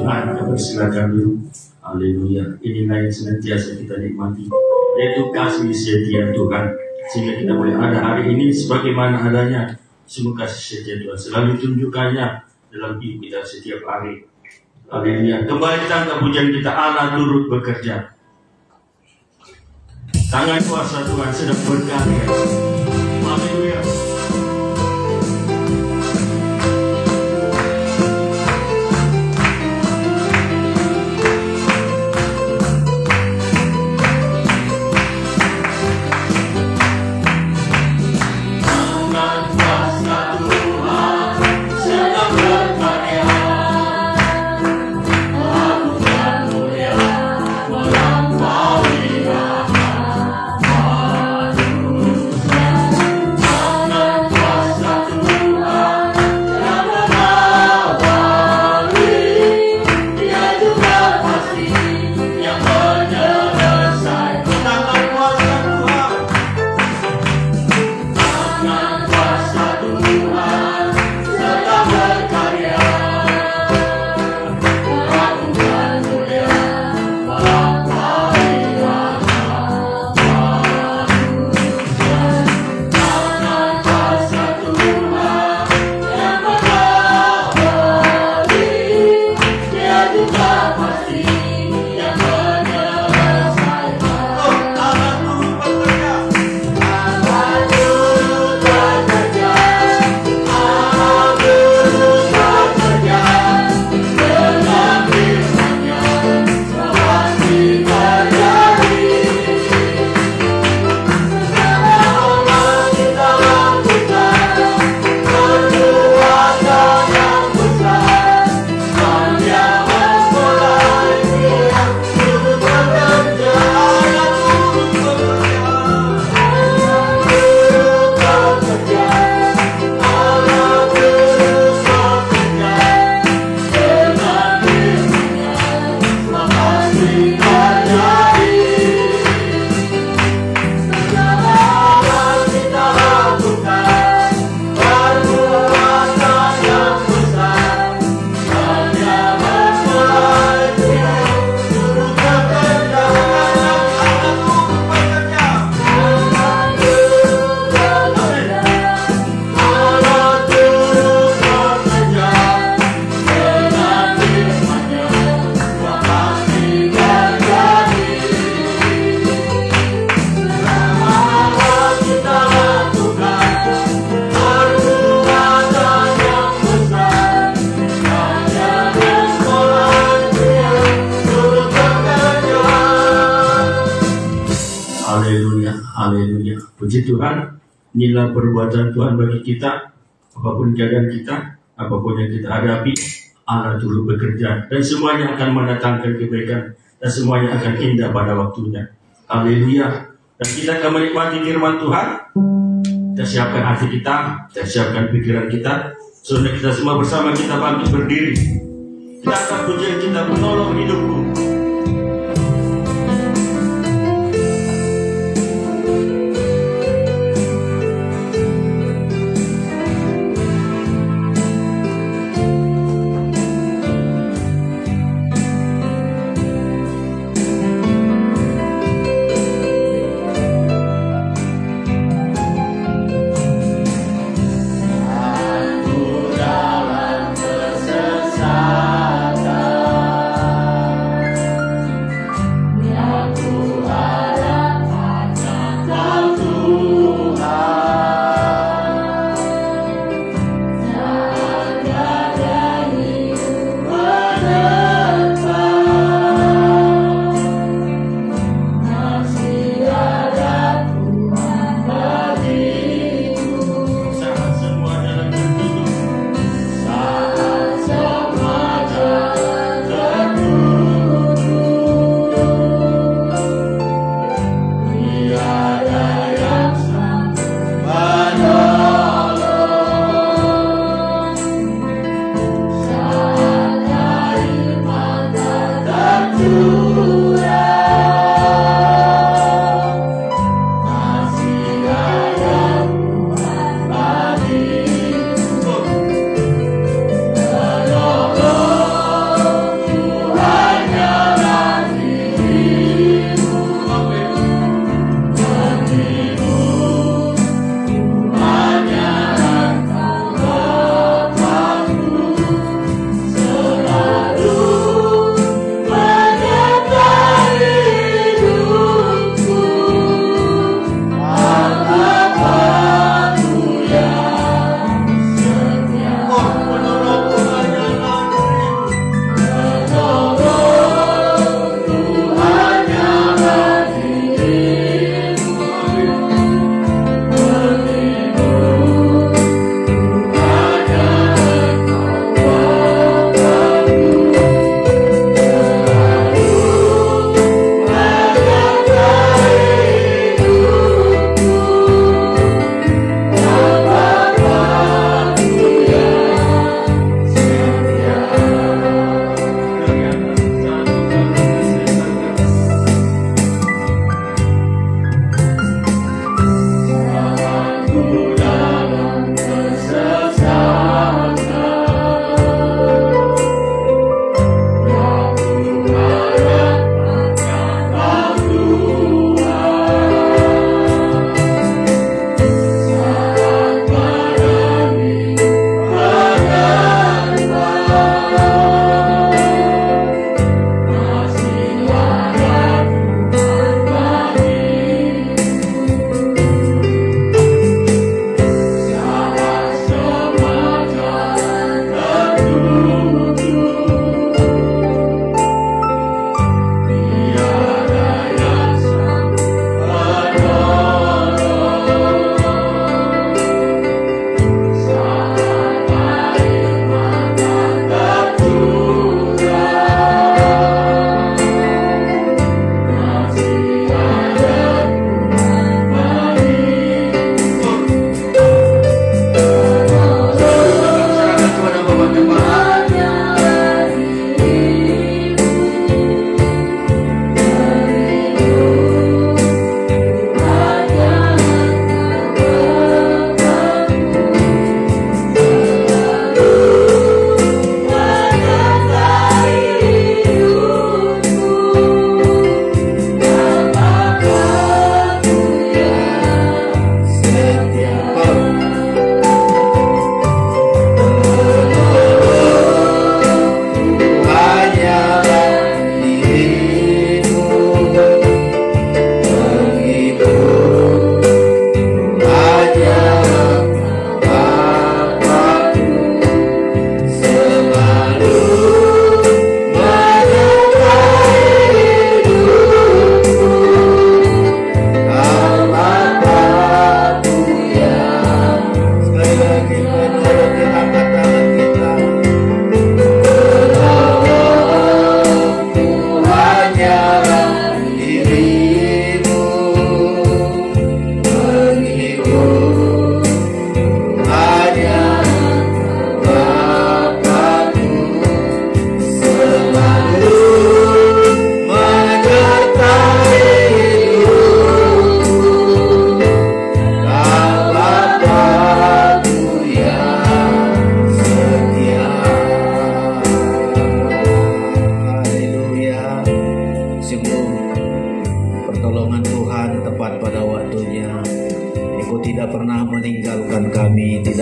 Tuhan, persilakan dulu. Haleluya. Inilah yang senantiasa kita nikmati, yaitu kasih setia Tuhan, sehingga kita boleh ada hari ini sebagaimana adanya. Semoga kasih setia Tuhan selalu tunjukkannya dalam hidup kita setiap hari. Haleluya. Kembali kita angkat pujian kita, Allah turut bekerja. Tangan kuasa Tuhan sedang berkarya. Haleluya. Puji Tuhan, inilah perbuatan Tuhan bagi kita. Apapun keadaan kita, apapun yang kita hadapi, Allah turut bekerja, dan semuanya akan mendatangkan kebaikan, dan semuanya akan indah pada waktunya. Haleluya. Dan kita akan menikmati firman Tuhan. Kita siapkan hati kita, kita siapkan pikiran kita. Saudara kita semua bersama kita bangkit berdiri. Kita akan pujian kita, menolong hidupku.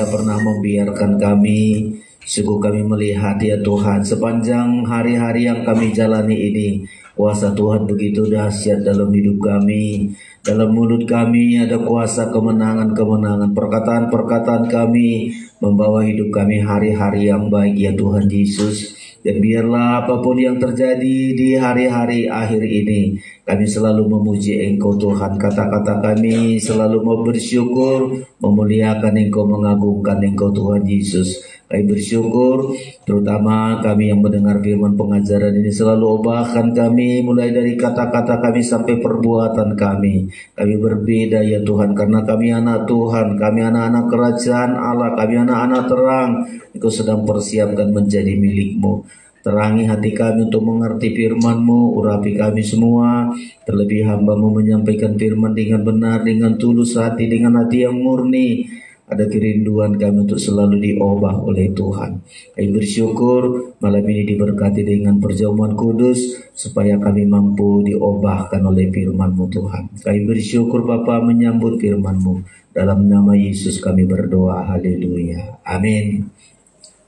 tidak pernah membiarkan kami. Sungguh kami melihat ya Tuhan, sepanjang hari-hari yang kami jalani ini, kuasa Tuhan begitu dahsyat dalam hidup kami. Dalam mulut kami ada kuasa kemenangan-kemenangan. Perkataan-perkataan kami membawa hidup kami hari-hari yang baik ya Tuhan Yesus. Dan biarlah apapun yang terjadi di hari-hari akhir ini, kami selalu memuji Engkau Tuhan. Kata-kata kami selalu mau bersyukur, memuliakan Engkau, mengagungkan Engkau Tuhan Yesus. Kami bersyukur, terutama kami yang mendengar firman pengajaran ini, selalu ubahkan kami mulai dari kata-kata kami sampai perbuatan kami. Kami berbeda ya Tuhan, karena kami anak Tuhan, kami anak-anak kerajaan Allah, kami anak-anak terang. Engkau sedang persiapkan menjadi milik-Mu. Terangi hati kami untuk mengerti firman-Mu, urapi kami semua. Terlebih hamba-Mu menyampaikan firman dengan benar, dengan tulus hati, dengan hati yang murni. Ada kerinduan kami untuk selalu diubah oleh Tuhan. Kami bersyukur malam ini diberkati dengan perjamuan kudus, supaya kami mampu diubahkan oleh firman-Mu Tuhan. Kami bersyukur Bapa menyambut firman-Mu. Dalam nama Yesus kami berdoa, haleluya, amin.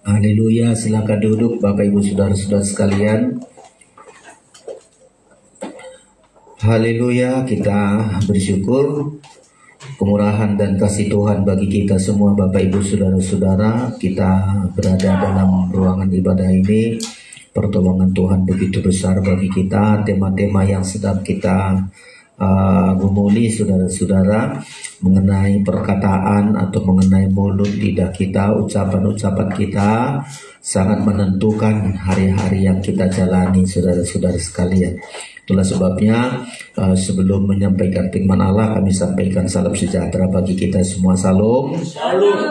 Haleluya, silakan duduk Bapak Ibu Saudara-saudara sekalian. Haleluya, kita bersyukur kemurahan dan kasih Tuhan bagi kita semua Bapak Ibu Saudara-saudara. Kita berada dalam ruangan ibadah ini. Pertolongan Tuhan begitu besar bagi kita. Tema-tema yang sedang kita gumuli saudara-saudara, mengenai perkataan atau mengenai mulut lidah kita, ucapan-ucapan kita sangat menentukan hari-hari yang kita jalani saudara-saudara sekalian. Itulah sebabnya sebelum menyampaikan firman Allah, kami sampaikan salam sejahtera bagi kita semua. Salam.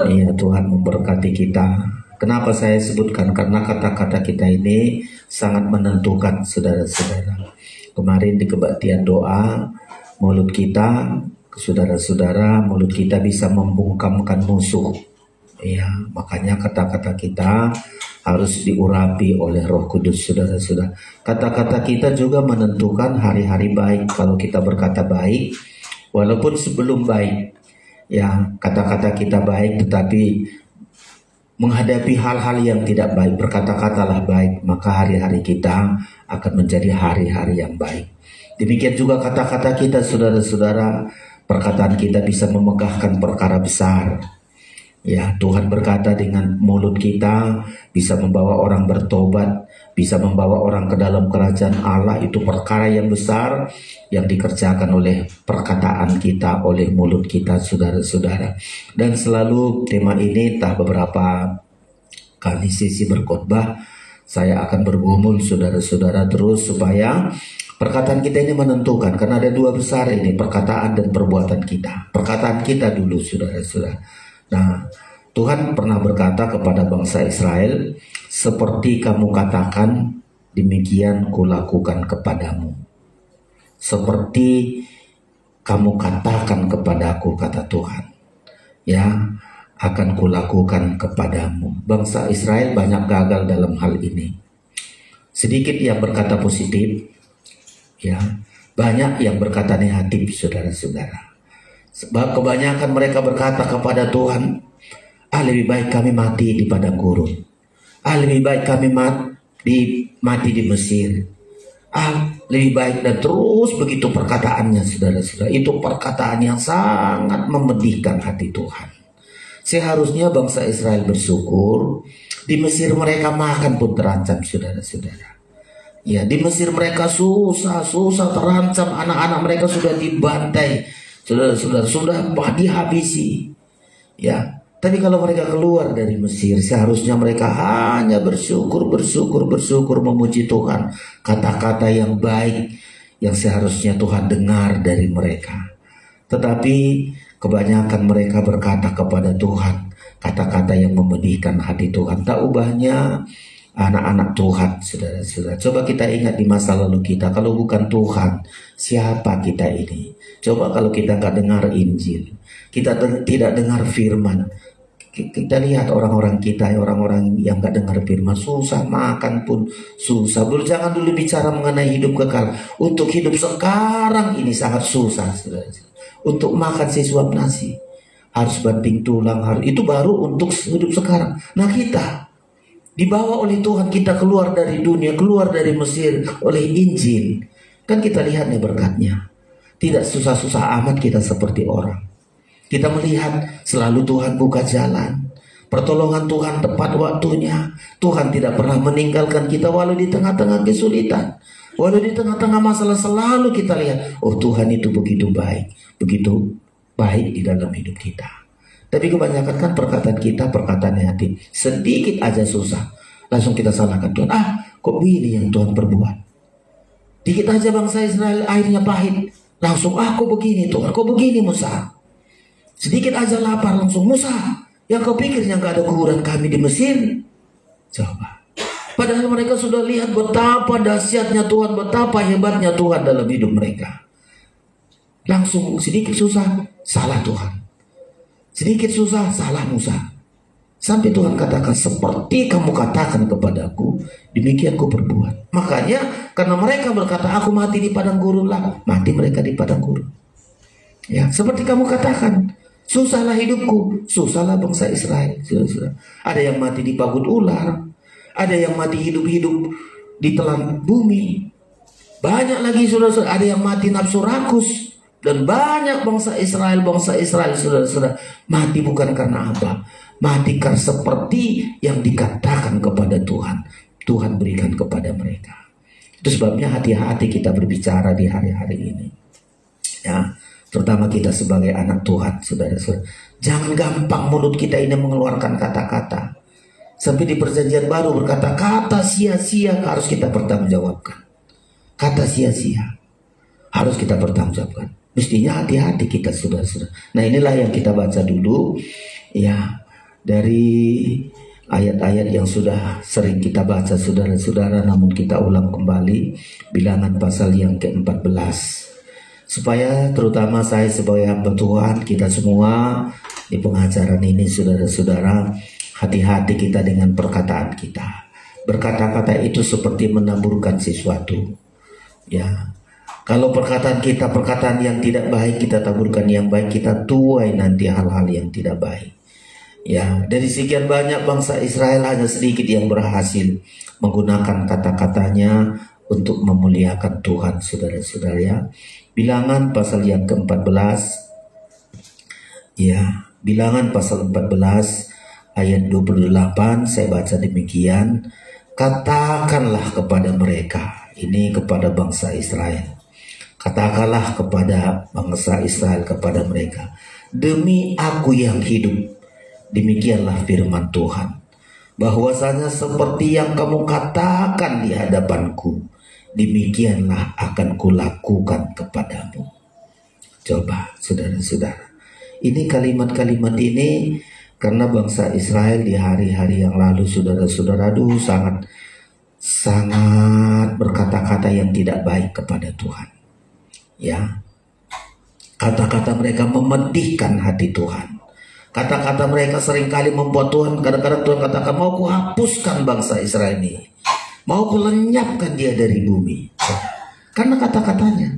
Iya, Tuhan memberkati kita. Kenapa saya sebutkan? Karena kata-kata kita ini sangat menentukan saudara-saudara. Kemarin di kebaktian doa, mulut kita, saudara-saudara, mulut kita bisa membungkamkan musuh. Ya, makanya kata-kata kita harus diurapi oleh Roh Kudus, saudara-saudara. Kata-kata kita juga menentukan hari-hari baik. Kalau kita berkata baik, walaupun sebelum baik, ya kata-kata kita baik, tetapi menghadapi hal-hal yang tidak baik, berkata-katalah baik, maka hari-hari kita akan menjadi hari-hari yang baik. Demikian juga kata-kata kita, saudara-saudara, perkataan kita bisa memegahkan perkara besar. Ya, Tuhan berkata dengan mulut kita bisa membawa orang bertobat, bisa membawa orang ke dalam kerajaan Allah. Itu perkara yang besar yang dikerjakan oleh perkataan kita, oleh mulut kita, saudara-saudara. Dan selalu tema ini, entah beberapa kali sesi berkhotbah, saya akan bergumul saudara-saudara terus supaya perkataan kita ini menentukan. Karena ada dua besar ini, perkataan dan perbuatan kita. Perkataan kita dulu saudara-saudara. Nah, Tuhan pernah berkata kepada bangsa Israel, seperti kamu katakan, demikian kulakukan kepadamu. Seperti kamu katakan kepadaku, kata Tuhan, ya, akan kulakukan kepadamu. Bangsa Israel banyak gagal dalam hal ini. Sedikit yang berkata positif, ya, banyak yang berkata negatif, saudara-saudara. Sebab kebanyakan mereka berkata kepada Tuhan, lebih baik kami mati di padang gurun. Lebih baik kami mati di Mesir. Lebih baik, dan terus begitu perkataannya saudara-saudara. Itu perkataan yang sangat memedihkan hati Tuhan. Seharusnya bangsa Israel bersyukur. Di Mesir mereka makan pun terancam saudara-saudara. Ya, di Mesir mereka susah terancam, anak-anak mereka sudah dibantai, saudara-saudara, sudah dihabisi. Ya, tapi kalau mereka keluar dari Mesir, seharusnya mereka hanya bersyukur, memuji Tuhan. Kata-kata yang baik yang seharusnya Tuhan dengar dari mereka. Tetapi kebanyakan mereka berkata kepada Tuhan kata-kata yang memedihkan hati Tuhan. Tak ubahnya anak-anak Tuhan, saudara-saudara. Coba kita ingat di masa lalu kita, kalau bukan Tuhan, siapa kita ini? Coba kalau kita nggak dengar Injil, kita tidak dengar firman. Kita lihat orang-orang kita, orang-orang yang nggak dengar firman, susah makan pun susah. Jangan dulu bicara mengenai hidup kekal. Untuk hidup sekarang ini sangat susah, saudara. Untuk makan sesuap nasi, harus banting tulang, itu baru untuk hidup sekarang. Nah kita dibawa oleh Tuhan, kita keluar dari dunia, keluar dari Mesir oleh Injil. Kan kita lihat nih berkatnya. Tidak susah-susah amat kita seperti orang. Kita melihat selalu Tuhan buka jalan. Pertolongan Tuhan tepat waktunya. Tuhan tidak pernah meninggalkan kita walau di tengah-tengah kesulitan. Walau di tengah-tengah masalah selalu kita lihat, oh Tuhan itu begitu baik di dalam hidup kita. Tapi kebanyakan kan perkataan kita perkataan hati. Sedikit aja susah, langsung kita salahkan Tuhan. Kok begini yang Tuhan perbuat? Dikit aja bangsa Israel airnya pahit, langsung kok begini Tuhan, kok begini Musa? Sedikit aja lapar, langsung Musa, yang kau pikirnya gak ada kuburan kami di Mesir? Coba. Padahal mereka sudah lihat betapa dahsyatnya Tuhan, betapa hebatnya Tuhan dalam hidup mereka. Langsung sedikit susah, salah Tuhan. Sedikit susah, salah Musa. Sampai Tuhan katakan, seperti kamu katakan kepadaku, demikian ku perbuat. Makanya karena mereka berkata, aku mati di padang gurun lah, mati mereka di padang gurun. Ya, seperti kamu katakan, susahlah hidupku, susahlah bangsa Israel. Ada yang mati di pagut ular, ada yang mati hidup-hidup di telan bumi. Banyak lagi saudara-saudara, ada yang mati nafsu rakus. Dan banyak bangsa Israel saudara-saudara mati bukan karena apa? Mati karena seperti yang dikatakan kepada Tuhan, Tuhan berikan kepada mereka. Itu sebabnya hati-hati kita berbicara di hari-hari ini. Ya, terutama kita sebagai anak Tuhan, saudara-saudara. Jangan gampang mulut kita ini mengeluarkan kata-kata. Sampai di perjanjian baru berkata, kata sia-sia harus kita pertanggungjawabkan. Kata sia-sia harus kita pertanggungjawabkan. Mestinya hati-hati kita saudara-saudara. Nah inilah yang kita baca dulu. Ya, dari ayat-ayat yang sudah sering kita baca saudara-saudara, namun kita ulang kembali Bilangan pasal yang ke-14, supaya terutama saya sebagai hamba Tuhan, kita semua di pengajaran ini saudara-saudara, hati-hati kita dengan perkataan kita. Berkata-kata itu seperti menaburkan sesuatu. Ya, kalau perkataan kita perkataan yang tidak baik, kita taburkan yang baik, kita tuai nanti hal-hal yang tidak baik. Ya, dari sekian banyak bangsa Israel hanya sedikit yang berhasil menggunakan kata-katanya untuk memuliakan Tuhan, saudara-saudara ya. Bilangan pasal yang ke-14. Ya, Bilangan pasal 14 ayat 28, saya baca demikian. Katakanlah kepada mereka, ini kepada bangsa Israel. Katakanlah kepada bangsa Israel, kepada mereka, demi aku yang hidup, demikianlah firman Tuhan, bahwasanya seperti yang kamu katakan di hadapanku, demikianlah akan kulakukan kepadamu. Coba saudara-saudara, ini kalimat-kalimat ini karena bangsa Israel di hari-hari yang lalu saudara-saudara sangat berkata-kata yang tidak baik kepada Tuhan. Ya, kata-kata mereka memedihkan hati Tuhan. Kata-kata mereka seringkali membuat Tuhan, kadang-kadang Tuhan katakan, mau ku hapuskan bangsa Israel ini, mau ku lenyapkan dia dari bumi. Karena kata-katanya,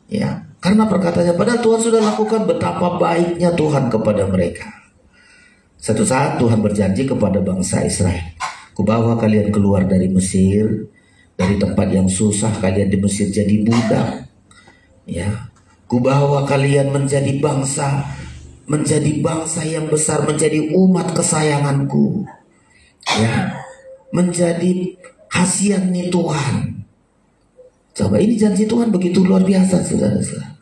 ya, karena perkataannya. Padahal Tuhan sudah lakukan betapa baiknya Tuhan kepada mereka. Satu saat Tuhan berjanji kepada bangsa Israel, ku bawa kalian keluar dari Mesir, dari tempat yang susah, kalian di Mesir jadi budak. Ya, ku bawa kalian menjadi bangsa yang besar, menjadi umat kesayanganku. Ya, menjadi khasiatnya Tuhan. Coba, ini janji Tuhan begitu luar biasa saudara-saudara.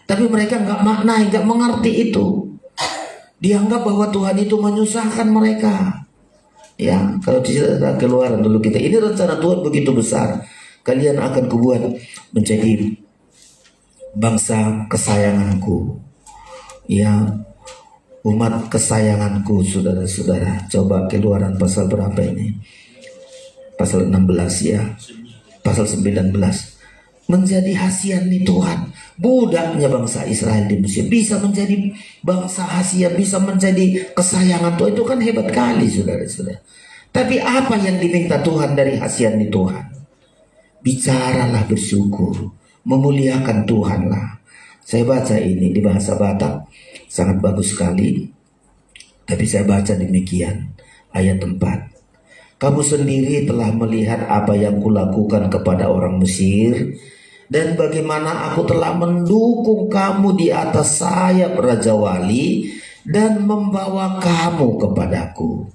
Tapi mereka nggak maknai, nggak mengerti itu. Dianggap bahwa Tuhan itu menyusahkan mereka. Ya, kalau cerita Keluaran dulu kita, ini rencana Tuhan begitu besar. Kalian akan kubuat menjadi bangsa kesayanganku, ya, umat kesayanganku, saudara-saudara. Coba Keluaran pasal berapa ini? Pasal 16 ya, pasal 19. Menjadi hasiat nih Tuhan. Budaknya bangsa Israel di Mesir bisa menjadi bangsa hasiat, bisa menjadi kesayangan Tuhan. Itu kan hebat kali saudara-saudara. Tapi apa yang diminta Tuhan dari hasiat nih Tuhan? Bicaralah bersyukur, memuliakan Tuhan lah. Saya baca ini di bahasa Batak. sangat bagus sekali. Tapi saya baca demikian, ayat 4. Kamu sendiri telah melihat apa yang kulakukan kepada orang Mesir, dan bagaimana aku telah mendukung kamu di atas sayap Raja Wali dan membawa kamu kepadaku.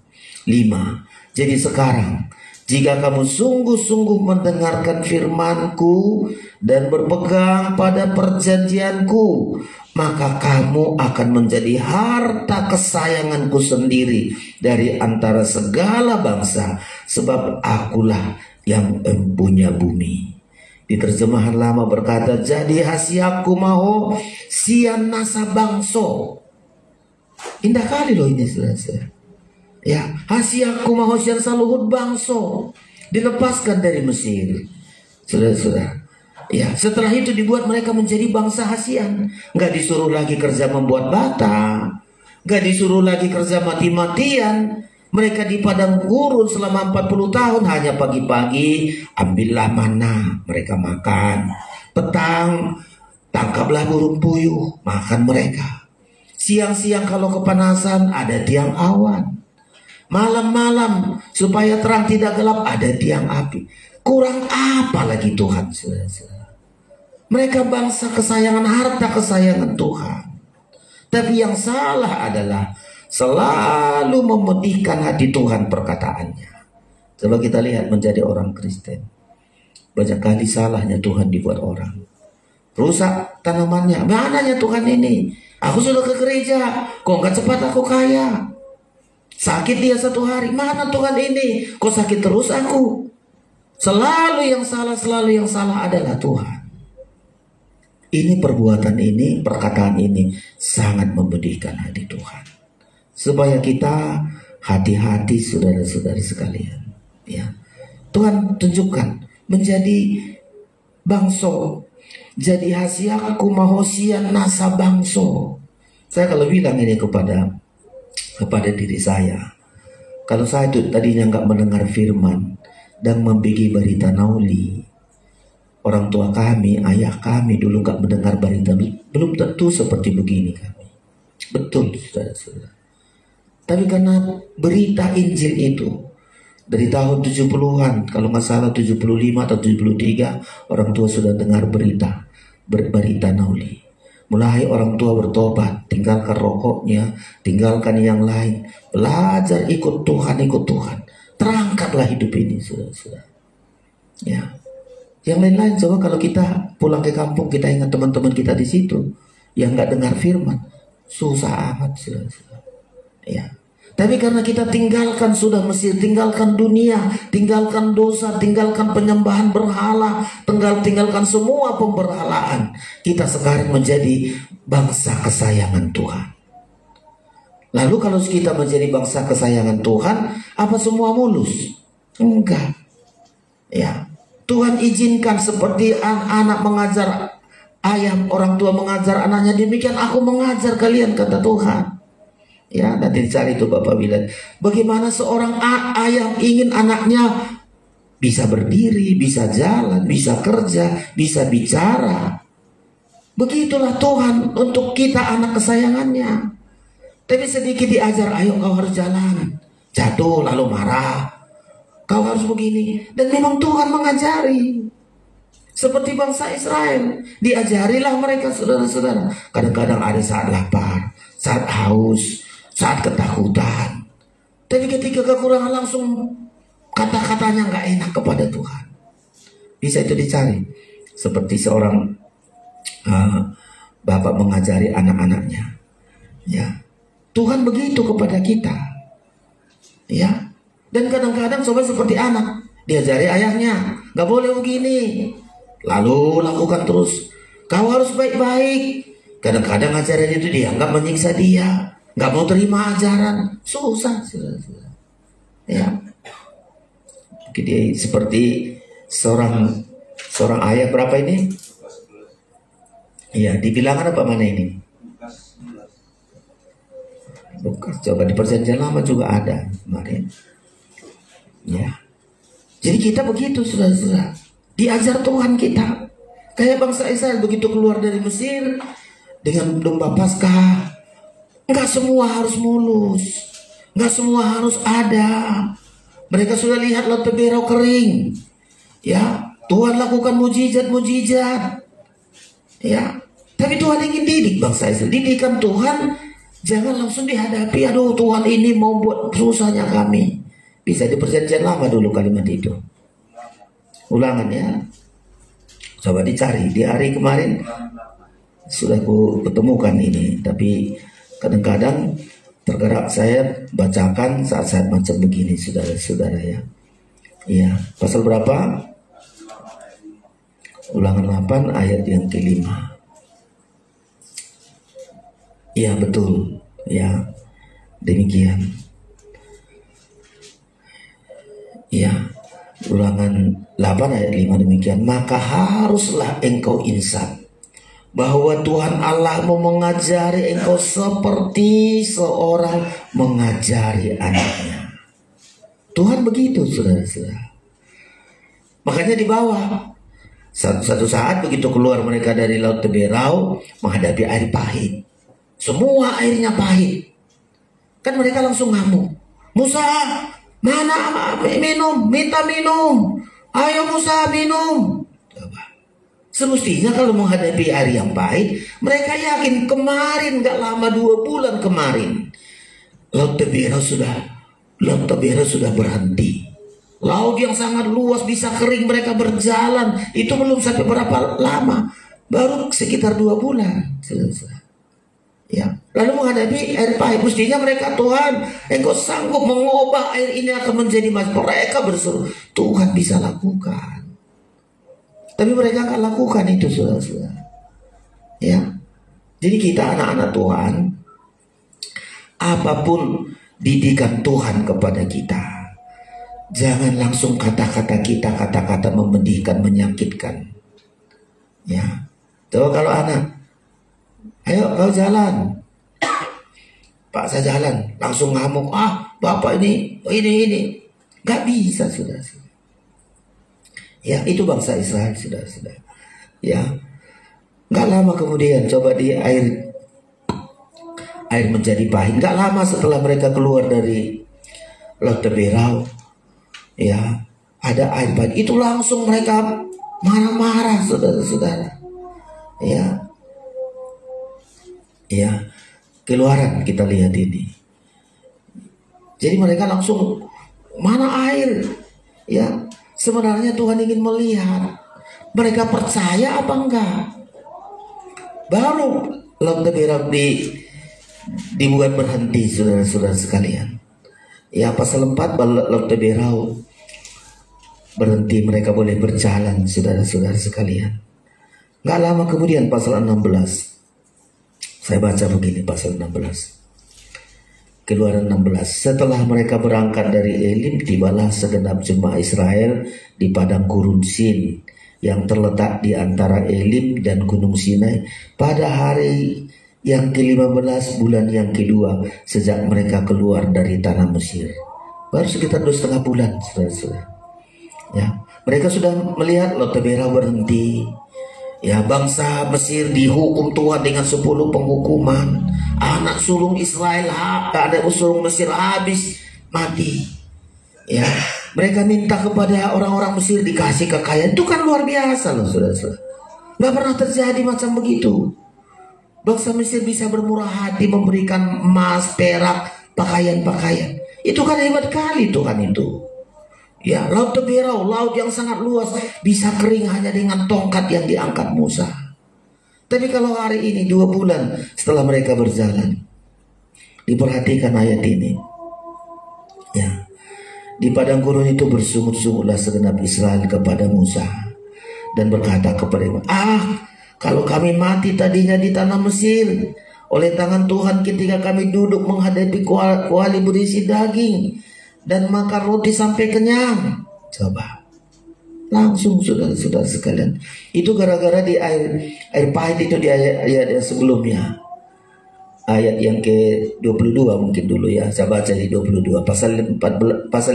5. Jadi sekarang, jika kamu sungguh-sungguh mendengarkan firman-Ku dan berpegang pada perjanjian-Ku, maka kamu akan menjadi harta kesayangan-Ku sendiri dari antara segala bangsa, sebab Akulah yang empunya bumi. Di terjemahan lama berkata, jadi hasiaku maho sian nasa bangso. Indah kali loh ini, saudara. Ya, hasiaku maho sian saluhut bangso, dilepaskan dari Mesir. Saudara-saudara, ya, setelah itu dibuat mereka menjadi bangsa hasian. Gak disuruh lagi kerja membuat bata, gak disuruh lagi kerja mati-matian. Mereka di padang gurun selama 40 tahun, hanya pagi-pagi ambillah mana, mereka makan. Petang tangkaplah burung puyuh, makan mereka. Siang-siang kalau kepanasan ada tiang awan. Malam-malam supaya terang tidak gelap ada tiang api. Kurang apa lagi Tuhan, saudara-saudara? Mereka bangsa kesayangan, harta kesayangan Tuhan. Tapi yang salah adalah selalu memedihkan hati Tuhan perkataannya. Coba kita lihat menjadi orang Kristen. Banyak kali salahnya Tuhan dibuat orang. Rusak tanamannya. Mananya Tuhan ini? Aku sudah ke gereja, kok gak cepat aku kaya? Sakit dia 1 hari. Mana Tuhan ini? Kok sakit terus aku? Selalu yang salah adalah Tuhan. Ini perbuatan ini, perkataan ini sangat memedihkan hati Tuhan. Supaya kita hati-hati, saudara-saudari sekalian. Ya, Tuhan tunjukkan menjadi bangso, jadi hasiaku mahosian nasa bangso. Saya kalau bilang ini kepada diri saya, kalau saya itu tadinya nggak mendengar firman dan membagi berita nauli, orang tua kami, ayah kami dulu nggak mendengar berita, belum tentu seperti begini kami. Betul, saudara-saudara. Tapi karena berita Injil itu dari tahun 70-an, kalau nggak salah 75 atau 73, orang tua sudah dengar berita nauli. Mulai orang tua bertobat, tinggalkan rokoknya, tinggalkan yang lain, belajar ikut Tuhan. Terangkatlah hidup ini, saudara-saudara. Ya, yang lain-lain coba kalau kita pulang ke kampung, kita ingat teman-teman kita di situ yang nggak dengar firman, susah amat, saudara-saudara. Ya. Tapi karena kita tinggalkan sudah Mesir, tinggalkan dunia, tinggalkan dosa, tinggalkan penyembahan berhala, tinggalkan semua pemberhalaan, kita sekarang menjadi bangsa kesayangan Tuhan. Lalu kalau kita menjadi bangsa kesayangan Tuhan, apa semua mulus? Enggak. Ya, Tuhan izinkan seperti anak mengajar ayah, orang tua mengajar anaknya, demikian aku mengajar kalian, kata Tuhan. Ya, nanti dicari itu Bapak bilang, bagaimana seorang ayah ingin anaknya bisa berdiri, bisa jalan, bisa kerja, bisa bicara. Begitulah Tuhan untuk kita, anak kesayangannya. Tapi sedikit diajar, ayo kau harus jalan, jatuh lalu marah, kau harus begini. Dan memang Tuhan mengajari. Seperti bangsa Israel, diajarilah mereka, saudara-saudara. Kadang-kadang ada saat lapar, saat haus, saat ketakutan. Tapi ketika kekurangan langsung kata-katanya nggak enak kepada Tuhan. Bisa itu dicari. Seperti seorang bapak mengajari anak-anaknya. Ya, Tuhan begitu kepada kita. Ya, dan kadang-kadang coba seperti anak, diajari ayahnya, nggak boleh begini. Lalu lakukan terus. Kau harus baik-baik. Kadang-kadang ajaran itu dianggap menyiksa dia. Gak mau terima ajaran, susah, saudara-saudara. Ya, jadi seperti seorang ayah berapa ini? Ya, di bilangan apa mana ini? Lukas. Coba di perjanjian lama juga ada kemarin. Ya, jadi kita begitu, saudara-saudara. Diajar Tuhan kita. Kayak bangsa Israel begitu keluar dari Mesir dengan domba Paskah. Enggak semua harus mulus, enggak semua harus ada. Mereka sudah lihat Laut Teberau kering. Ya, Tuhan lakukan mujizat-mujizat. Ya, tapi Tuhan ingin didik bangsa Israel. Didikan Tuhan jangan langsung dihadapi. Aduh, Tuhan ini mau buat susahnya kami. Bisa di perjanjian lama dulu kalimat itu. Ulangan ya. Coba dicari di hari kemarin sudah aku ketemukan ini, tapi kadang-kadang tergerak saya bacakan saat-saat macam begini, saudara-saudara ya. Iya, pasal berapa? Ulangan 8 ayat yang ke-5. Iya betul, ya demikian. Iya, Ulangan 8 ayat 5 demikian. Maka haruslah engkau insan bahwa Tuhan Allahmu mengajari engkau seperti seorang mengajari anaknya. Tuhan begitu, saudara-saudara. Makanya di bawah satu saat begitu keluar mereka dari Laut Teberau menghadapi air pahit. Semua airnya pahit. Kan mereka langsung ngamuk. Musa, mana minum? Minta minum. Ayo Musa minum. Coba. Semestinya kalau menghadapi air yang pahit, mereka yakin kemarin gak lama 2 bulan kemarin Laut Teberau sudah berhenti. Laut yang sangat luas bisa kering, mereka berjalan. Itu belum sampai berapa lama, baru sekitar 2 bulan. Ya, lalu menghadapi air pahit, mestinya mereka, Tuhan, engkau sanggup mengubah air ini akan menjadi emas. Mereka berseru, Tuhan bisa lakukan. Tapi mereka akan lakukan itu, saudara-saudara. Ya, jadi kita anak-anak Tuhan, apapun didikan Tuhan kepada kita, jangan langsung kata-kata kita, kata-kata memedihkan, menyakitkan. Ya, coba kalau anak, ayo kau jalan. Pak saya jalan, langsung ngamuk. Bapak ini. Gak bisa, saudara. Ya, itu bangsa Israel, saudara. Ya, gak lama kemudian coba di air menjadi pahit. Gak lama setelah mereka keluar dari Laut Teberau, ya, ada air pahit. Itu langsung mereka marah-marah, saudara-saudara. Ya, Keluaran kita lihat ini. Jadi mereka langsung, mana air? Ya, sebenarnya Tuhan ingin melihat mereka percaya apa enggak. Baru Laut Teberau dibuat berhenti, saudara-saudara sekalian. Ya, pasal 4 Laut Teberau berhenti, mereka boleh berjalan, saudara-saudara sekalian. Enggak lama kemudian pasal 16. Saya baca begini pasal 16. Keluaran 16. Setelah mereka berangkat dari Elim, tibalah segenap jemaah Israel di padang gurun Sin yang terletak di antara Elim dan Gunung Sinai pada hari yang ke-15 bulan yang kedua sejak mereka keluar dari tanah Mesir. Baru sekitar 2,5 bulan, saudara-saudara. Ya, mereka sudah melihat Laut Teberau berhenti. Ya, bangsa Mesir dihukum Tuhan dengan 10 penghukuman. Anak sulung Israel, anak sulung Mesir habis mati. Ya, mereka minta kepada orang-orang Mesir dikasih kekayaan. Itu kan luar biasa loh, saudara-saudara. Gak pernah terjadi macam begitu. Bangsa Mesir bisa bermurah hati memberikan emas, perak, pakaian-pakaian. Itu kan hebat kali Tuhan itu. Ya, Laut Teberau, laut yang sangat luas, bisa kering hanya dengan tongkat yang diangkat Musa. Tapi kalau hari ini 2 bulan setelah mereka berjalan, diperhatikan ayat ini. Ya, di padang gurun itu bersungut-sungutlah segenap Israel kepada Musa dan berkata kepada dia, kalau kami mati tadinya di tanah Mesir oleh tangan Tuhan ketika kami duduk menghadapi kuali berisi daging dan makan roti sampai kenyang. Coba. Langsung saudara-saudara sekalian. Itu gara-gara di air pahit itu di ayat yang sebelumnya. Ayat yang ke-22 mungkin dulu ya. Saya baca di 22. Pasal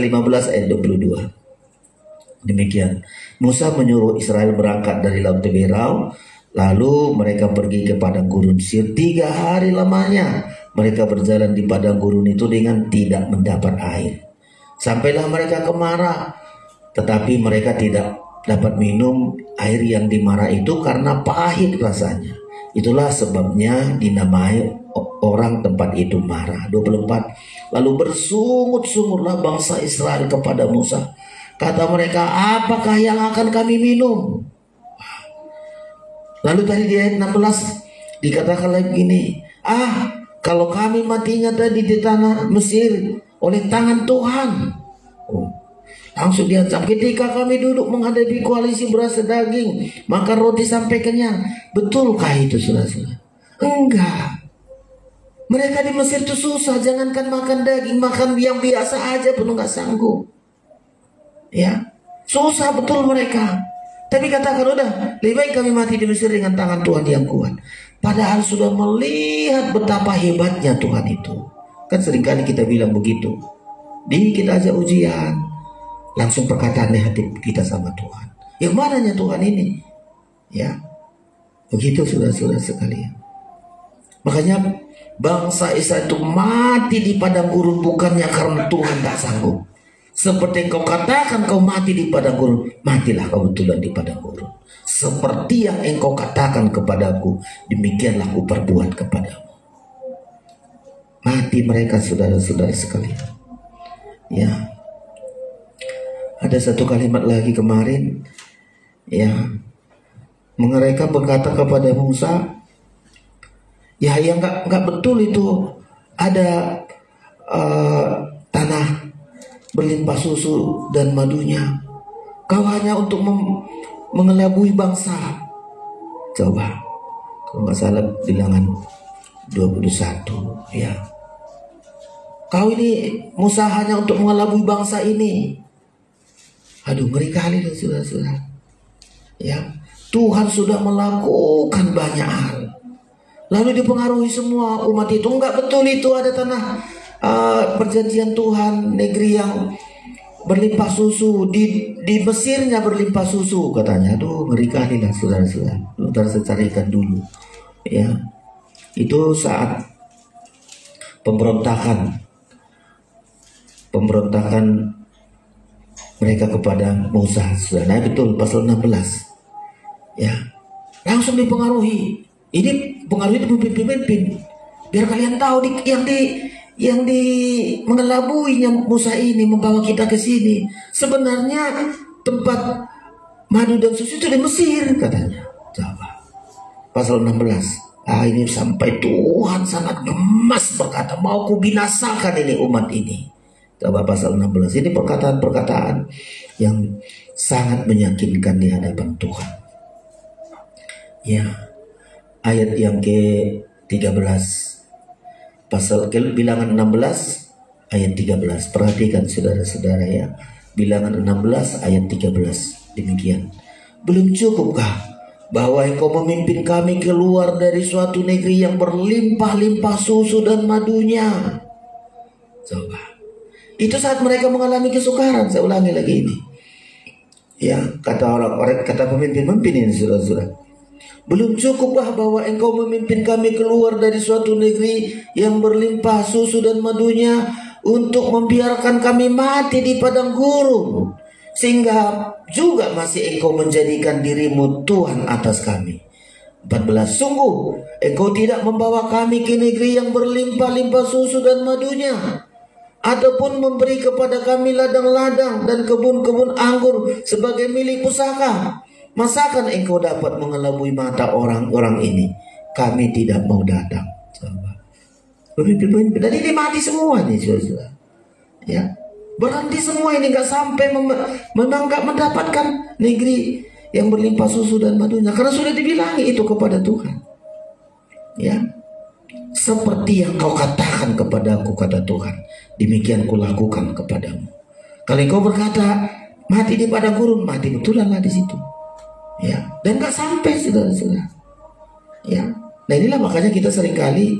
15 ayat 22. Demikian. Musa menyuruh Israel berangkat dari Laut Teberau. Lalu mereka pergi ke padang gurun Sir 3 hari lamanya. Mereka berjalan di padang gurun itu dengan tidak mendapat air. Sampailah mereka ke Mara, tetapi mereka tidak dapat minum air yang di Mara itu karena pahit rasanya. Itulah sebabnya dinamai orang tempat itu Mara. 24. Lalu bersungut-sungutlah bangsa Israel kepada Musa. Kata mereka, apakah yang akan kami minum? Lalu tadi di ayat 16 dikatakan lagi begini, kalau kami matinya tadi di tanah Mesir oleh tangan Tuhan. Langsung diancam, ketika kami duduk menghadapi koalisi beras daging, makan roti sampai kenyang. Betulkah itu, saudara-saudara? Enggak. Mereka di Mesir itu susah, jangankan makan daging, makan yang biasa aja pun enggak sanggup. Ya, susah betul mereka. Tapi katakan, udah, lebih baik kami mati di Mesir dengan tangan Tuhan yang kuat. Padahal sudah melihat betapa hebatnya Tuhan itu. Kan seringkali kita bilang begitu. Kita aja ujian, langsung perkataan hati kita sama Tuhan. Yang mananya Tuhan ini? Ya, begitu saudara-saudara sekalian. Makanya bangsa Israel itu mati di padang gurun bukannya karena Tuhan tak sanggup. Seperti engkau katakan kau mati di padang gurun, matilah kau betulan di padang gurun. Seperti yang engkau katakan kepadaku, demikianlah ku perbuat kepadamu. Mati mereka saudara-saudara sekalian. Ya, ada satu kalimat lagi kemarin, ya, mereka berkata kepada Musa, ya yang nggak betul itu ada tanah berlimpah susu dan madunya. Kau hanya untuk mengelabui bangsa. Coba, kalau nggak salah bilangan 21, ya. Kau ini Musa hanya untuk mengelabui bangsa ini. Aduh, ngeri kali loh saudara-saudara. Ya, Tuhan sudah melakukan banyak hal. Lalu dipengaruhi semua umat itu. Enggak betul itu ada tanah perjanjian Tuhan, negeri yang berlimpah susu. Di Mesirnya berlimpah susu katanya. Aduh, ngeri kali lah saudara-saudara. Saya carikan dulu. Ya, itu saat pemberontakan mereka kepada Musa. Nah, betul pasal 16. Ya, langsung dipengaruhi. Ini pengaruh itu pemimpin. Biar kalian tahu yang di mengelabuinya Musa ini membawa kita ke sini. Sebenarnya tempat madu dan susu itu di Mesir katanya. Coba. Pasal 16. Ini sampai Tuhan sangat gemas berkata, mau ku binasakan ini umat ini. Coba pasal 16. Ini perkataan-perkataan yang sangat meyakinkan di hadapan Tuhan. Ya, ayat yang ke-13. Pasal bilangan 16 ayat 13. Perhatikan saudara-saudara ya. Bilangan 16 ayat 13. Demikian. Belum cukupkah bahwa engkau memimpin kami keluar dari suatu negeri yang berlimpah-limpah susu dan madunya? Coba. Itu saat mereka mengalami kesukaran. Saya ulangi lagi ini. Ya, kata orang-orang, kata pemimpin-pemimpin ini saudara-saudara. Belum cukupkah bahwa engkau memimpin kami keluar dari suatu negeri yang berlimpah susu dan madunya untuk membiarkan kami mati di padang gurun, sehingga juga masih engkau menjadikan dirimu Tuhan atas kami. 14. Sungguh engkau tidak membawa kami ke negeri yang berlimpah-limpah susu dan madunya, ataupun memberi kepada kami ladang-ladang dan kebun-kebun anggur sebagai milik pusaka. Masakan engkau dapat mengelabui mata orang-orang ini? Kami tidak mau datang. Dan ini mati semua nih saudara. Ya, berhenti semua ini, nggak sampai memang nggak mendapatkan negeri yang berlimpah susu dan madunya, karena sudah dibilangi itu kepada Tuhan. Ya, seperti yang kau katakan kepadaku, kata Tuhan, demikian kulakukan kepadamu. Kalau engkau berkata mati di padang gurun, mati betulanlah di situ. Ya, dan nggak sampai saudara-saudara. Ya, nah inilah makanya kita seringkali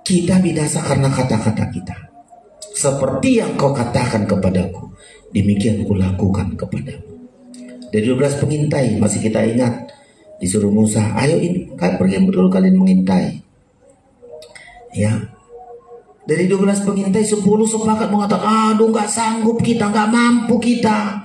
kita binasa karena kata-kata kita. Seperti yang kau katakan kepadaku, demikian kulakukan kepadamu. Dari 12 pengintai masih kita ingat, disuruh Musa, ayo pergi dulu kalian mengintai. Ya, Dari 12 pengintai 10 sepakat mengatakan, aduh nggak sanggup kita, nggak mampu kita.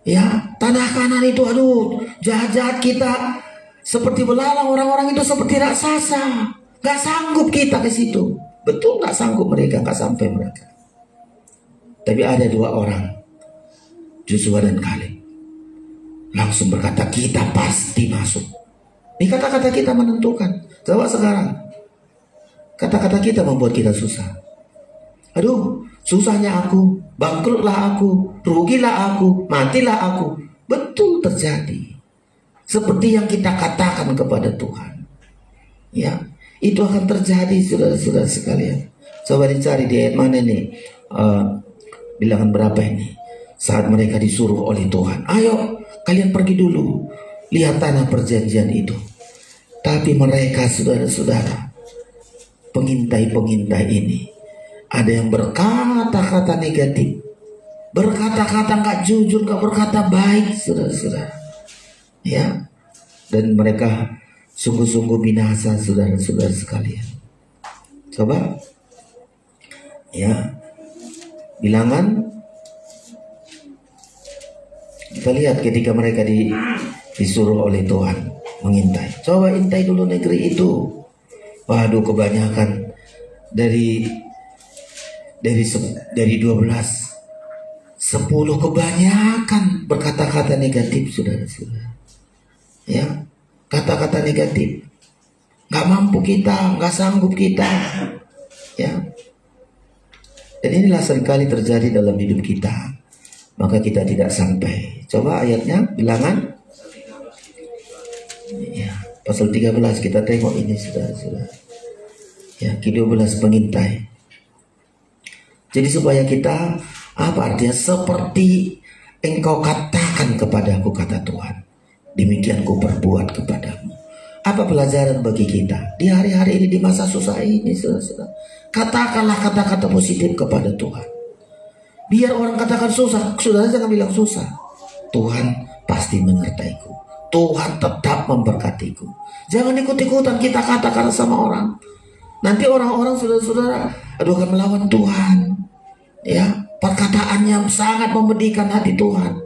Ya, tanah Kanan itu aduh jahat-jahat kita seperti belalang, orang-orang itu seperti raksasa. Nggak sanggup kita ke situ. Betul nggak sanggup mereka, nggak sampai mereka. Tapi ada 2 orang, Joshua dan Kaleb, langsung berkata kita pasti masuk. Ini kata-kata kita menentukan. Coba sekarang, kata-kata kita membuat kita susah. Aduh, susahnya aku, bangkrutlah aku, rugilah aku, matilah aku. Betul terjadi. Seperti yang kita katakan kepada Tuhan. Ya, itu akan terjadi saudara-saudara sekalian. Coba dicari di ayat mana nih? Bilangan berapa ini? Saat mereka disuruh oleh Tuhan, ayo kalian pergi dulu, lihat tanah perjanjian itu. Tapi mereka saudara-saudara, pengintai-pengintai ini, ada yang berkata-kata negatif, berkata-kata nggak jujur, nggak berkata baik, saudara-saudara. Ya, dan mereka sungguh-sungguh binasa, saudara-saudara sekalian. Coba, ya, bilangan. Kita lihat ketika mereka disuruh oleh Tuhan mengintai. Coba intai dulu negeri itu. Waduh, kebanyakan dari 12, 10 kebanyakan berkata-kata negatif, saudara-saudara. Ya, kata-kata negatif. Nggak mampu kita, nggak sanggup kita. Ya. Dan inilah seringkali terjadi dalam hidup kita. Maka kita tidak sampai. Coba ayatnya, bilangan. Ya, pasal 13 kita tengok ini saudara-saudara. Ya, ke-12 pengintai. Jadi supaya kita, apa artinya? Seperti engkau katakan kepadaku, kata Tuhan, demikian ku perbuat kepadamu. Apa pelajaran bagi kita di hari-hari ini, di masa susah ini, saudara-saudara? Katakanlah kata-kata positif kepada Tuhan. Biar orang katakan susah, saudara jangan bilang susah. Tuhan pasti menyertaiku. Tuhan tetap memberkatiku. Jangan ikut-ikutan kita katakan sama orang. Nanti orang-orang saudara-saudara, aduh, akan melawan Tuhan. Ya, perkataannya sangat memedihkan hati Tuhan.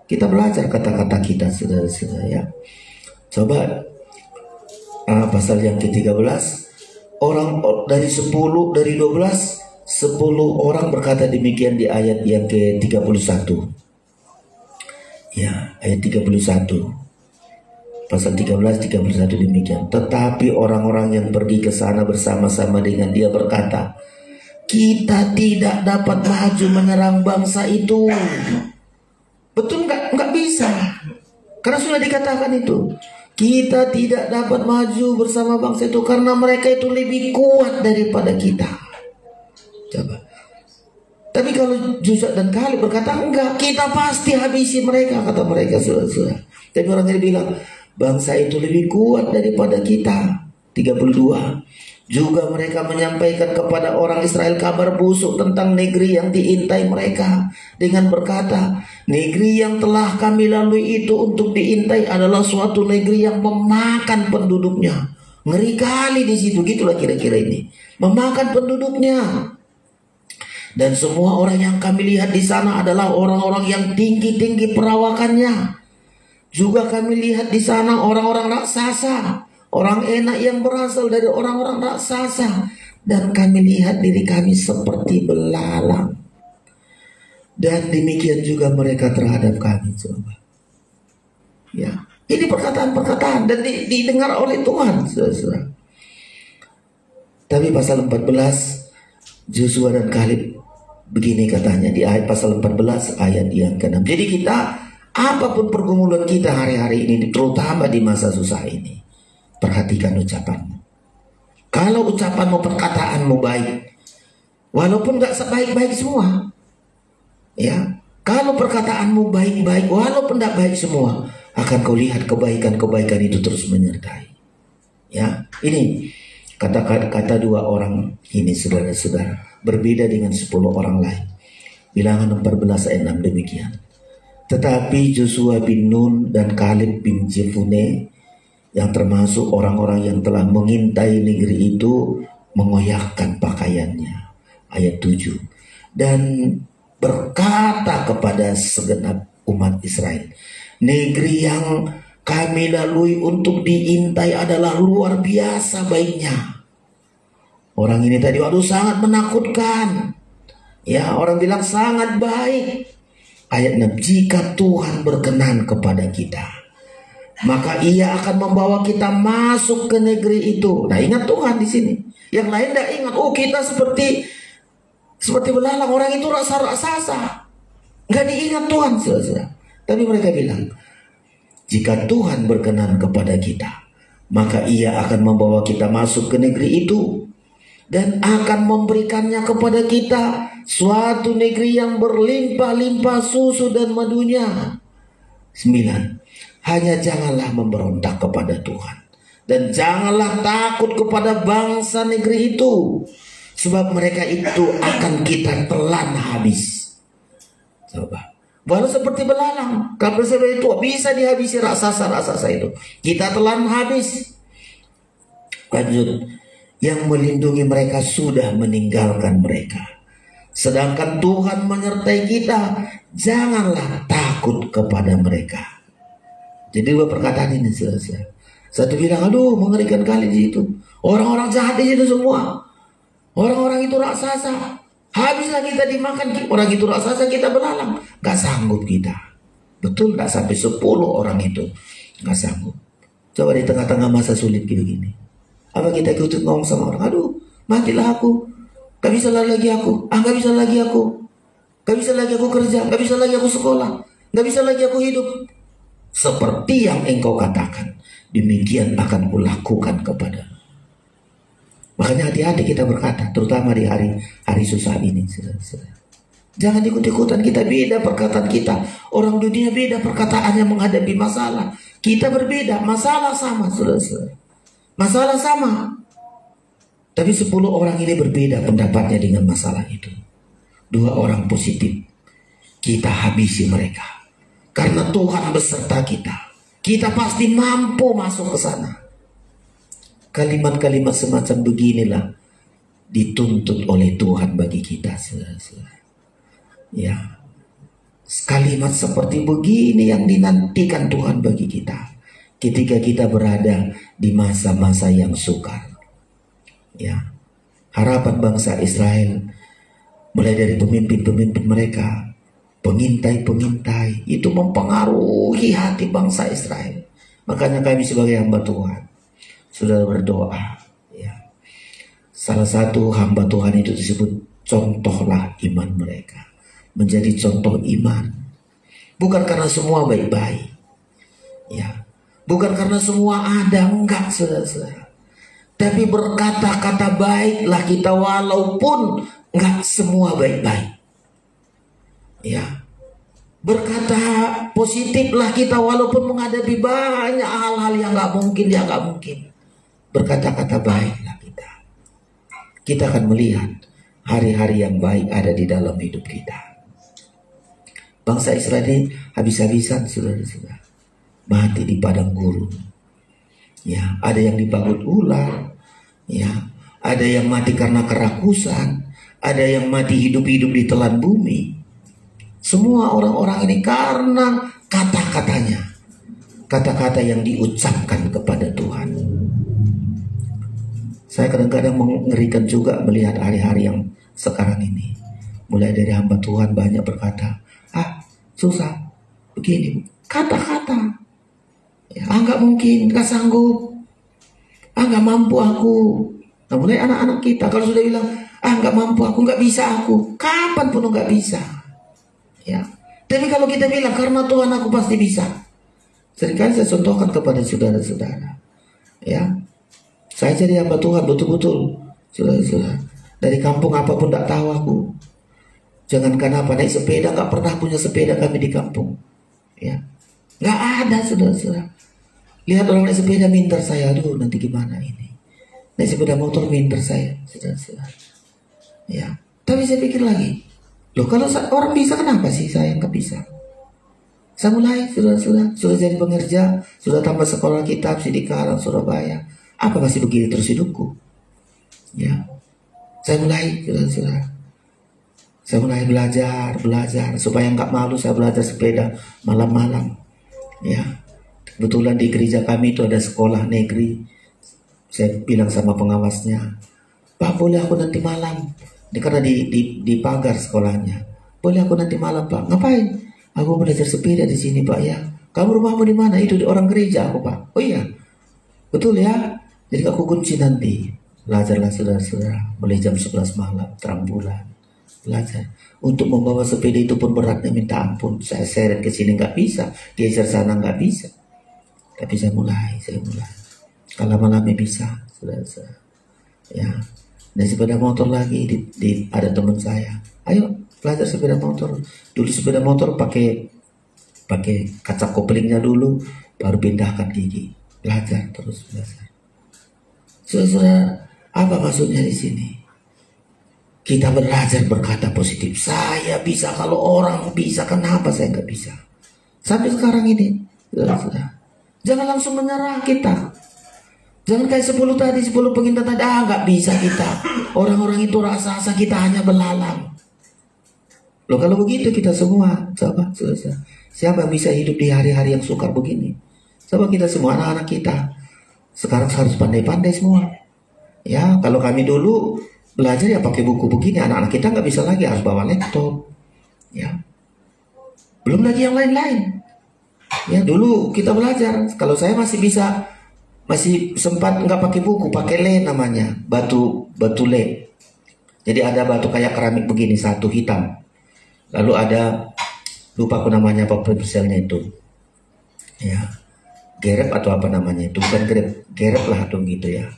Kita belajar kata-kata kita, saudara-saudara, ya. Coba pasal yang ke-13, orang dari 10, dari 12, 10 orang berkata demikian di ayat yang ke-31. Ya, ayat 31. Pasal 13, 31 demikian. Tetapi orang-orang yang pergi ke sana bersama-sama dengan dia berkata, kita tidak dapat maju menyerang bangsa itu. Betul nggak? Nggak bisa. Karena sudah dikatakan itu. Kita tidak dapat maju bersama bangsa itu karena mereka itu lebih kuat daripada kita. Coba. Tapi kalau Joshua dan Kaleb berkata, enggak, kita pasti habisi mereka, kata mereka, saudara-saudara. Tapi orang ini bilang, bangsa itu lebih kuat daripada kita. 32. Juga mereka menyampaikan kepada orang Israel kabar busuk tentang negeri yang diintai mereka dengan berkata, negeri yang telah kami lalui itu untuk diintai adalah suatu negeri yang memakan penduduknya. Ngeri kali di situ, gitulah kira-kira ini. Memakan penduduknya. Dan semua orang yang kami lihat di sana adalah orang-orang yang tinggi-tinggi perawakannya. Juga kami lihat di sana orang-orang raksasa, orang enak yang berasal dari orang-orang raksasa. Dan kami lihat diri kami seperti belalang. Dan demikian juga mereka terhadap kami. Coba. Ya, ini perkataan-perkataan dan didengar oleh Tuhan, saudara. Tapi pasal 14, Joshua dan Kaleb begini katanya di ayat pasal 14 ayat yang ke-6. Jadi kita, apapun pergumulan kita hari-hari ini, terutama di masa susah ini, perhatikan ucapanmu. Kalau ucapanmu, perkataanmu baik, walaupun gak sebaik-baik semua, ya, kalau perkataanmu baik-baik, walaupun gak baik semua, akan kau lihat kebaikan-kebaikan itu terus menyertai. Ya, ini kata-kata 2 orang ini, saudara-saudara, berbeda dengan 10 orang lain. Bilangan 14 ayat 6 demikian. Tetapi Joshua bin Nun dan Kaleb bin Jefune, yang termasuk orang-orang yang telah mengintai negeri itu, mengoyakkan pakaiannya. Ayat 7. Dan berkata kepada segenap umat Israel, negeri yang kami lalui untuk diintai adalah luar biasa baiknya. Orang ini tadi waduh sangat menakutkan. Ya, orang bilang sangat baik. Ayat 6, jika Tuhan berkenan kepada kita, maka ia akan membawa kita masuk ke negeri itu. Nah, ingat Tuhan di sini. Yang lain tidak ingat. Oh, kita seperti belalang, orang itu rasa-rasa. Nggak diingat Tuhan, saudara. Tapi mereka bilang, jika Tuhan berkenan kepada kita, maka ia akan membawa kita masuk ke negeri itu dan akan memberikannya kepada kita, suatu negeri yang berlimpah-limpah susu dan madunya. 9. Hanya janganlah memberontak kepada Tuhan, dan janganlah takut kepada bangsa negeri itu, sebab mereka itu akan kita telan habis. Coba, baru seperti belalang, kabel seperti itu bisa dihabisi raksasa-raksasa itu. Kita telan habis. Lanjut, yang melindungi mereka sudah meninggalkan mereka, sedangkan Tuhan menyertai kita. Janganlah takut kepada mereka. Jadi dua perkataan ini selesai. Satu bilang, aduh mengerikan kali di situ. Orang-orang jahat di situ semua. Orang-orang itu raksasa. Habislah kita dimakan. Orang itu raksasa, kita belalang. Gak sanggup kita. Betul, gak sampai 10 orang itu. Gak sanggup. Coba di tengah-tengah masa sulit gini. Apa kita ikut ngomong sama orang, aduh matilah aku, gak bisa lagi aku, gak bisa lagi aku, gak bisa lagi aku kerja, gak bisa lagi aku sekolah, gak bisa lagi aku hidup. Seperti yang engkau katakan, demikian akan kulakukan kepada. Makanya hati-hati kita berkata, terutama di hari susah ini. Jangan ikut-ikutan, kita beda perkataan kita. Orang dunia beda perkataannya menghadapi masalah. Kita berbeda, masalah sama, saudara-saudara. Masalah sama. Tapi 10 orang ini berbeda pendapatnya dengan masalah itu. 2 orang positif. Kita habisi mereka. Karena Tuhan beserta kita. Kita pasti mampu masuk ke sana. Kalimat-kalimat semacam beginilah dituntut oleh Tuhan bagi kita. Ya. Kalimat seperti begini yang dinantikan Tuhan bagi kita. Ketika kita berada di masa-masa yang sukar. Ya. Harapan bangsa Israel mulai dari pemimpin-pemimpin mereka, pengintai-pengintai, itu mempengaruhi hati bangsa Israel. Makanya kami sebagai hamba Tuhan sudah berdoa. Ya. Salah satu hamba Tuhan itu disebut contohlah iman mereka. Menjadi contoh iman. Bukan karena semua baik-baik. Ya. Bukan karena semua ada, enggak, saudara-saudara. Tapi berkata-kata baiklah kita walaupun enggak semua baik-baik. Ya. Berkata positiflah kita walaupun menghadapi banyak hal-hal yang enggak mungkin. Berkata-kata baiklah kita. Kita akan melihat hari-hari yang baik ada di dalam hidup kita. Bangsa Israel ini habis-habisan, saudara-saudara. Mati di padang gurun. Ya, ada yang dibagut ular. Ya, ada yang mati karena kerakusan. Ada yang mati hidup-hidup ditelan bumi. Semua orang-orang ini karena kata-katanya. Kata-kata yang diucapkan kepada Tuhan. Saya kadang-kadang mengerikan juga melihat hari-hari yang sekarang ini. Mulai dari hamba Tuhan banyak berkata, susah, begini, kata-kata. Ya, nggak mungkin, nggak sanggup, nggak mampu aku. Nah, mulai anak-anak kita kalau sudah bilang, nggak mampu aku, nggak bisa aku, kapan pun nggak bisa. Ya, tapi kalau kita bilang karena Tuhan aku pasti bisa. Seringkali saya contohkan kepada saudara-saudara. Ya, saya jadi hamba Tuhan betul-betul, saudara-saudara. Dari kampung apapun nggak tahu aku. Jangankan apa naik sepeda, nggak pernah punya sepeda kami di kampung. Ya, nggak ada, saudara-saudara. Lihat orang naik sepeda minder saya, aduh nanti gimana ini. Naik sepeda motor minder saya, saudara-saudara. Ya, tapi saya pikir lagi, loh kalau orang bisa kenapa sih saya nggak bisa? Saya mulai, saudara-saudara, sudah jadi pengerja, sudah tambah sekolah kitab, Sidikaran, Surabaya. Apa masih begini terus hidupku? Ya, saya mulai, saya mulai belajar supaya nggak malu. Saya belajar sepeda malam-malam. Ya, kebetulan di gereja kami itu ada sekolah negeri. Saya bilang sama pengawasnya, Pak, boleh aku nanti malam? Karena di pagar sekolahnya. Boleh aku nanti malam, Pak? Ngapain? Aku belajar sepeda di sini, Pak, ya. Kamu rumahmu di mana? Itu di orang gereja aku, Pak. Oh iya, betul ya. Jadi aku kunci nanti. Belajarlah saudara-saudara, mulai jam 11 malam, terang bulan. Belajar. Untuk membawa sepeda itu pun beratnya minta ampun. Saya seret ke sini nggak bisa, geser sana nggak bisa. Tapi saya mulai. Kalau malamnya bisa, saudara-saudara. Ya. Dan sepeda motor lagi ada teman saya. Ayo belajar sepeda motor. Dulu sepeda motor pakai kaca koplingnya dulu, baru pindahkan gigi. Belajar terus belajar. Saudara, apa maksudnya di sini? Kita belajar berkata positif. Saya bisa, kalau orang bisa, kenapa saya nggak bisa? Sampai sekarang ini, saudara. Jangan langsung menyerah kita. Jangan kayak 10 tadi, 10 pengintai tadi, nggak bisa kita. Orang-orang itu rasa-rasa kita hanya belalang. Loh, kalau begitu kita semua, coba, saudara. Siapa yang bisa hidup di hari-hari yang sukar begini? Coba kita semua, anak-anak kita. Sekarang harus pandai-pandai semua. Ya, kalau kami dulu belajar ya pakai buku begini, anak-anak kita nggak bisa lagi, harus bawa laptop. Ya, belum lagi yang lain-lain. Ya, dulu kita belajar. Kalau saya masih sempat nggak pakai buku, pakai le namanya, batu le. Jadi ada batu kayak keramik begini, satu hitam. Lalu ada, lupa aku namanya apa pensilnya itu. Ya, gerep atau apa namanya itu, bukan gerep lah atau gitu ya.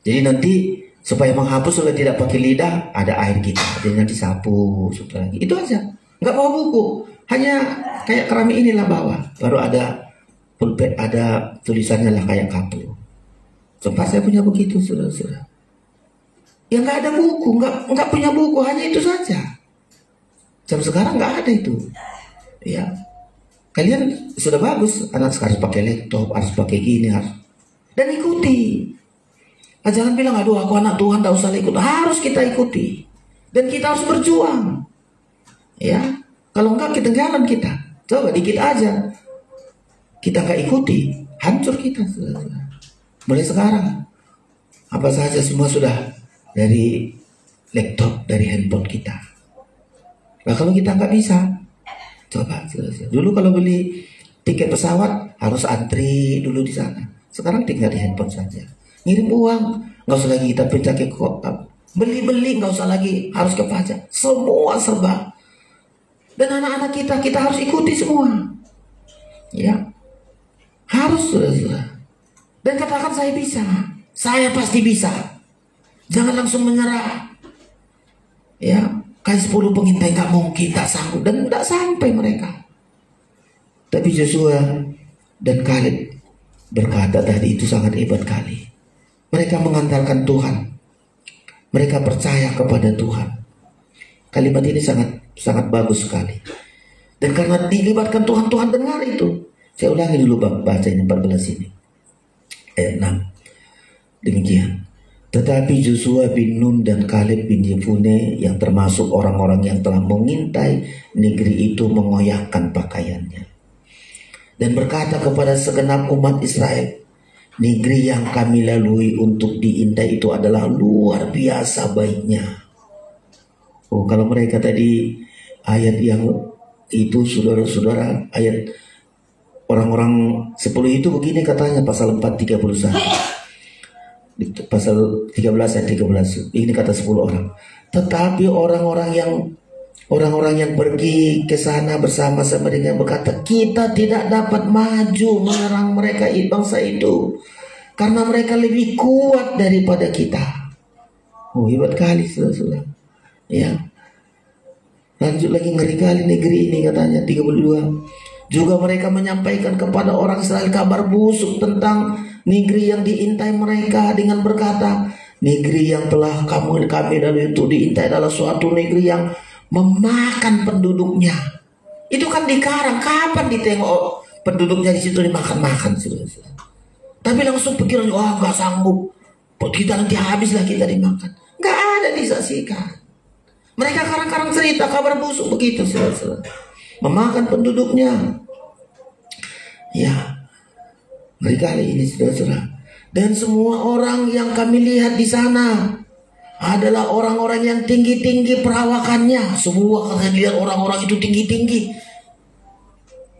Jadi nanti supaya menghapus supaya tidak pakai lidah, ada air kita, jadi nanti sapu lagi. Itu aja, nggak bawa buku, hanya kayak keramik inilah bawa. Baru ada pulpen, ada tulisannya lah kayak kapu. Sempat saya punya begitu, saudara-saudara. Ya nggak ada buku, nggak punya buku, hanya itu saja. Jam sekarang nggak ada itu. Ya, kalian sudah bagus, anak sekarang harus pakai laptop, harus pakai gini, harus, dan ikuti. Jangan bilang, aduh aku anak Tuhan, tak usah ikut. Harus kita ikuti. Dan kita harus berjuang. Ya, kalau enggak ketinggalan kita. Coba dikit aja kita nggak ikuti, hancur kita. Mulai sekarang, apa saja semua sudah dari laptop, dari handphone kita. Nah kalau kita nggak bisa, coba. Dulu kalau beli tiket pesawat harus antri dulu di sana. Sekarang tinggal di handphone saja. Ngirim uang, nggak usah lagi kita pindah ke kota. Beli-beli nggak usah lagi harus ke pajak. Semua serba. Dan anak-anak kita harus ikuti semua. Ya, harus, saudara. Dan katakan saya bisa, saya pasti bisa. Jangan langsung menyerah. Ya, kayak 10 pengintai nggak mungkin, tak sanggup, dan nggak sampai mereka. Tapi Joshua dan Kaleb berkata tadi itu sangat hebat kali. Mereka mengandalkan Tuhan. Mereka percaya kepada Tuhan. Kalimat ini sangat bagus sekali. Dan karena dilibatkan Tuhan, Tuhan dengar itu. Saya ulangi dulu baca ini 14 ini. Ayat 6. Demikian. Tetapi Joshua bin Nun dan Kaleb bin Yefune yang termasuk orang-orang yang telah mengintai negeri itu mengoyakkan pakaiannya. Dan berkata kepada segenap umat Israel, negeri yang kami lalui untuk diintai itu adalah luar biasa baiknya. Oh, kalau mereka tadi ayat yang itu, saudara-saudara, ayat orang-orang 10 itu begini katanya, pasal 4:31. Pasal 13 ayat 13. Ini kata 10 orang. Tetapi orang-orang yang pergi ke sana bersama-sama dengan berkata, kita tidak dapat maju menyerang mereka, bangsa itu, karena mereka lebih kuat daripada kita. Oh, hebat kali, saudara-saudara. Ya. Lanjut lagi, ngeri kali negeri ini katanya 32. Juga mereka menyampaikan kepada orang Israel kabar busuk tentang negeri yang diintai mereka dengan berkata, negeri yang telah kami lalui itu diintai adalah suatu negeri yang memakan penduduknya. Itu kan dikarang, kapan ditengok penduduknya di situ dimakan-makan, saudara. Tapi langsung pikiran, wah nggak sanggup. Perut kita nanti habislah kita dimakan. Nggak ada disaksikan. Mereka karang-karang cerita kabar busuk begitu, saudara-saudara. Memakan penduduknya. Ya, ngeri kali ini, saudara-saudara. Dan semua orang yang kami lihat di sana adalah orang-orang yang tinggi-tinggi perawakannya. Semua kalian lihat orang-orang itu tinggi-tinggi.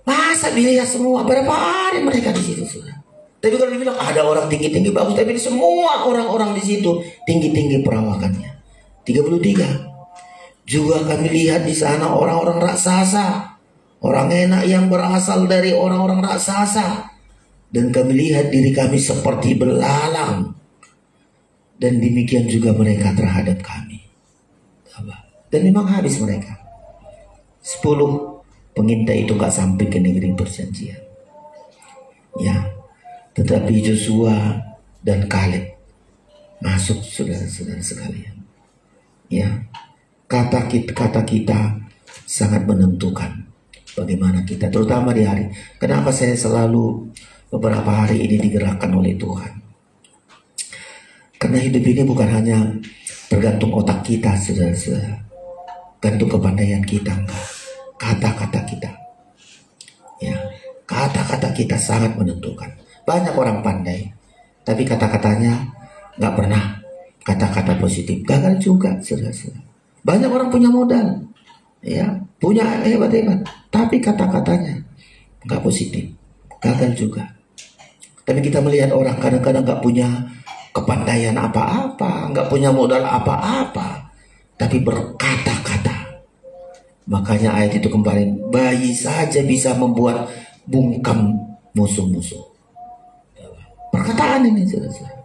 Masa dilihat semua? Berapa hari mereka di situ, saudara? Tapi kalau dibilang ada orang tinggi-tinggi bagus, tapi semua orang-orang di situ tinggi-tinggi perawakannya. 33. Juga kami lihat di sana orang-orang raksasa, orang enak yang berasal dari orang-orang raksasa. Dan kami lihat diri kami seperti belalang. Dan demikian juga mereka terhadap kami. Dan memang habis mereka. 10 pengintai itu gak sampai ke negeri perjanjian. Ya, tetapi Joshua dan Kaleb masuk, saudara-saudara sekalian. Ya, kata kita sangat menentukan bagaimana kita, terutama di hari. Kenapa saya selalu beberapa hari ini digerakkan oleh Tuhan? Karena hidup ini bukan hanya tergantung otak kita, saudara-saudara, gantung kepandaian kita, enggak. Kata-kata kita, ya, kata-kata kita sangat menentukan. Banyak orang pandai, tapi kata-katanya nggak pernah kata-kata positif, gagal juga, saudara-saudara. Banyak orang punya modal, ya, punya hebat-hebat, tapi kata-katanya nggak positif, gagal juga. Tapi kita melihat orang kadang-kadang nggak punya kepandaian apa-apa, nggak punya modal apa-apa, tapi berkata-kata. Makanya ayat itu kemarin, bayi saja bisa membuat bungkam musuh-musuh. Perkataan ini, saudara-saudara.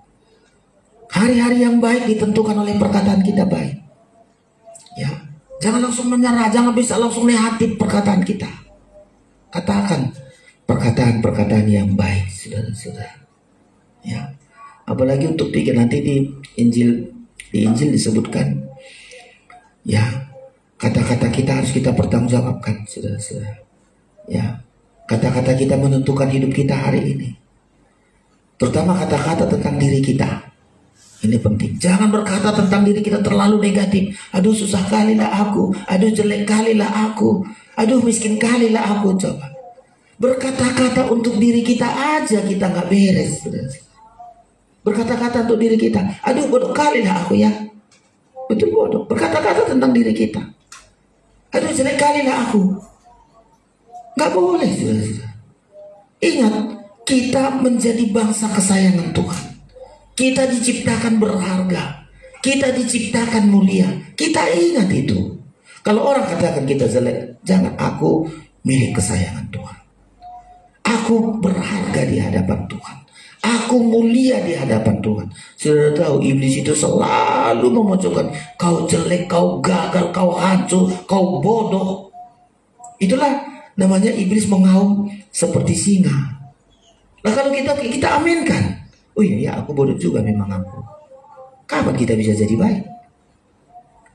Hari-hari yang baik ditentukan oleh perkataan kita baik. Ya, jangan langsung menyerah, jangan bisa langsung negatif perkataan kita. Katakan perkataan-perkataan yang baik, saudara-saudara. Ya, apalagi untuk pikir nanti di Injil disebutkan, ya, kata-kata kita harus kita pertanggungjawabkan, saudara-saudara. Ya, kata-kata kita menentukan hidup kita hari ini. Terutama kata-kata tentang diri kita. Ini penting. Jangan berkata tentang diri kita terlalu negatif. Aduh, susah kali lah aku. Aduh, jelek kali lah aku. Aduh, miskin kali lah aku. Coba berkata-kata untuk diri kita aja kita nggak beres, saudara. Berkata-kata untuk diri kita. Aduh, bodoh kali lah aku ya. Betul, bodoh. Berkata-kata tentang diri kita. Aduh, jelek kali lah aku. Gak boleh, saudara. Ingat, kita menjadi bangsa kesayangan Tuhan. Kita diciptakan berharga. Kita diciptakan mulia. Kita ingat itu. Kalau orang katakan kita jelek, jangan. Aku milik kesayangan Tuhan. Aku berharga di hadapan Tuhan. Aku mulia di hadapan Tuhan. Sudah tahu iblis itu selalu memojokkan kau jelek, kau gagal, kau hancur, kau bodoh. Itulah namanya iblis mengaum seperti singa. Nah kalau kita aminkan, oh iya ya aku bodoh juga memang aku. Kapan kita bisa jadi baik?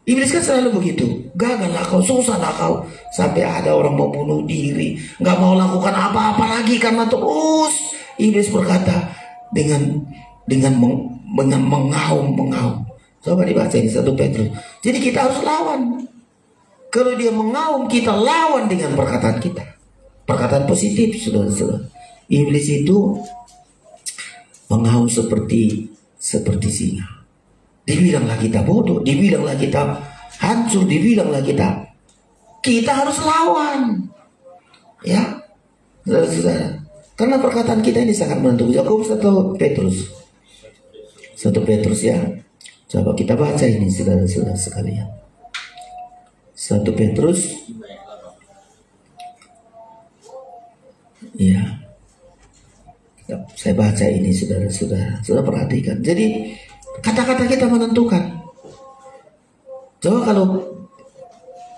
Iblis kan selalu begitu. Gagal lah kau, susah lah kau. Sampai ada orang mau bunuh diri, nggak mau lakukan apa-apa lagi karena terus iblis berkata dengan mengaum. Coba dibaca ini 1 Petrus. Jadi kita harus lawan. Kalau dia mengaum, kita lawan dengan perkataan kita. Perkataan positif, saudara-saudara. Iblis itu mengaum seperti singa. Dibilanglah kita bodoh, dibilanglah kita hancur, dibilanglah kita harus lawan. Ya, saudara-saudara. Karena perkataan kita ini sangat menentukan. Yakobus 1 Petrus. 1 Petrus ya. Coba kita baca ini, saudara-saudara sekalian. 1 Petrus. Ya. Saya baca ini, saudara-saudara. Saudara perhatikan. Jadi kata-kata kita menentukan. Coba kalau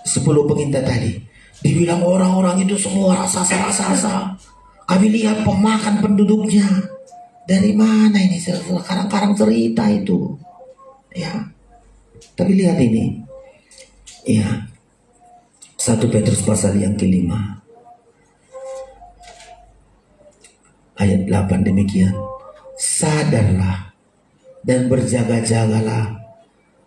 10 pengintai tadi dibilang orang-orang itu semua raksasa. Kami lihat pemakan penduduknya. Dari mana ini? Karang-karang cerita itu. Ya. Tapi lihat ini. Ya. 1 Petrus pasal yang ke-5. Ayat 8 demikian. Sadarlah dan berjaga-jagalah.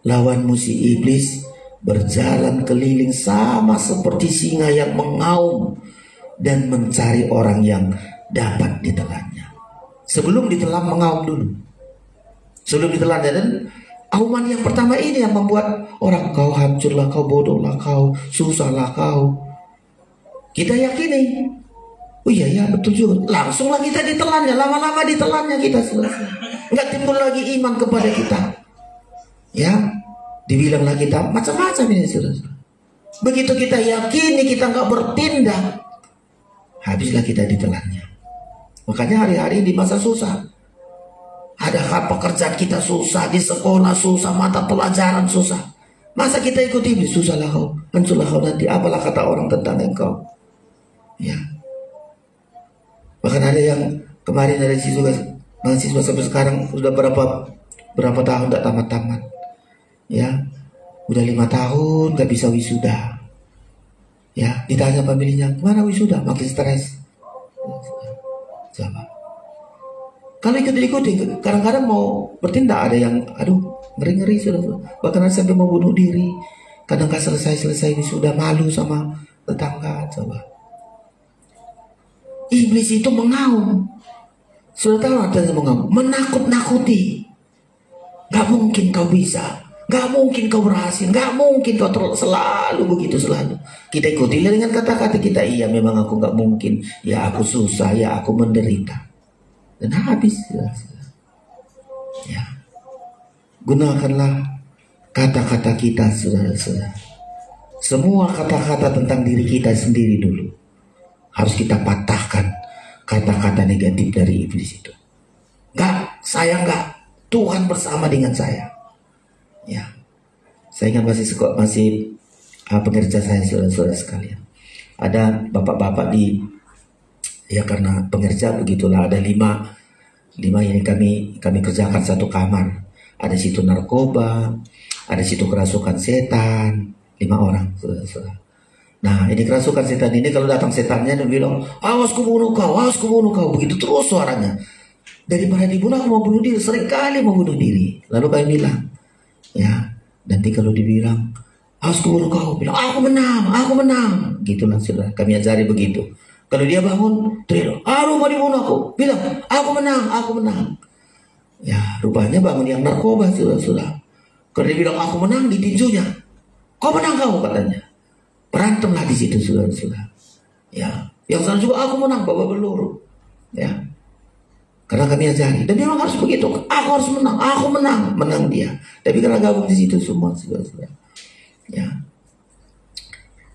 Lawanmu si iblis berjalan keliling sama seperti singa yang mengaum dan mencari orang yang dapat ditelannya. Sebelum ditelan mengaum dulu. Sebelum ditelan, dan auman yang pertama ini yang membuat orang, kau hancurlah, kau bodohlah, kau susahlah kau. Kita yakini, oh iya ya betul juga. Langsunglah kita ditelannya, lama-lama ditelannya kita selesai. Nggak timbul lagi iman kepada kita. Ya, dibilanglah kita macam-macam ini saudara. Begitu kita yakini, kita nggak bertindak, habislah kita ditelannya. Makanya hari-hari di masa susah, ada pekerjaan kita susah, di sekolah susah, mata pelajaran susah. Masa kita ikuti iblis? Susahlah kau, hancurlah kau nanti, apalah kata orang tentang engkau. Ya. Bahkan ada yang kemarin ada mahasiswa sampai sekarang sudah berapa tahun tidak tamat-tamat. Ya, udah 5 tahun gak bisa wisuda. Ya, ditanya pemilihnya, mana wisuda? Makin stres. Sama. Kalau ikut-ikuti, kadang-kadang mau bertindak, ada yang, aduh, ngeri-ngeri sudah. Bahkan ada sampai mau bunuh diri. Kadang gak selesai wisuda, malu sama tetangga. Coba. Iblis itu mengaum. Sudah tahu artinya mengaum? Menakut-nakuti. Gak mungkin kau bisa. Gak mungkin kau berhasil. Gak mungkin kau selalu begitu selalu. Kita ikuti dengan kata-kata kita. Iya memang aku gak mungkin. Ya aku susah. Ya aku menderita. Dan habis. Ya. Gunakanlah kata-kata kita saudara-saudara. Semua kata-kata tentang diri kita sendiri dulu. Harus kita patahkan kata-kata negatif dari iblis itu. Enggak, saya enggak. Tuhan bersama dengan saya. Ya, saya ingat masih pengerja saya saudara-saudara sekalian. Ada bapak-bapak ya karena pengerja begitulah, ada lima ini kami kerjakan satu kamar. Ada situ narkoba, ada situ kerasukan setan, 5 orang saudara-saudara. Nah ini kerasukan setan ini, kalau datang setannya dia bilang, awas ku bunuh kau, begitu terus suaranya. Daripada dibunuh aku mau bunuh diri, seringkali mau bunuh diri. Lalu kami bilang, ya nanti kalau dibilang, awas ku bunuh kau, bilang aku menang, gitulah saudara. Kami ajari begitu. Kalau dia bangun, teriak, mau dibunuh aku, bilang aku menang. Ya rupanya bangun yang narkoba saudara. Kalau dia bilang aku menang, ditinjunya, kau menang kau katanya. Berantemlah di situ saudara-saudara. Ya, yang sana juga aku menang, bawa peluru. Ya, karena kami ajari. Dan memang harus begitu. Aku harus menang, menang dia. Tapi karena gabung di situ semua saudara-saudara. Ya,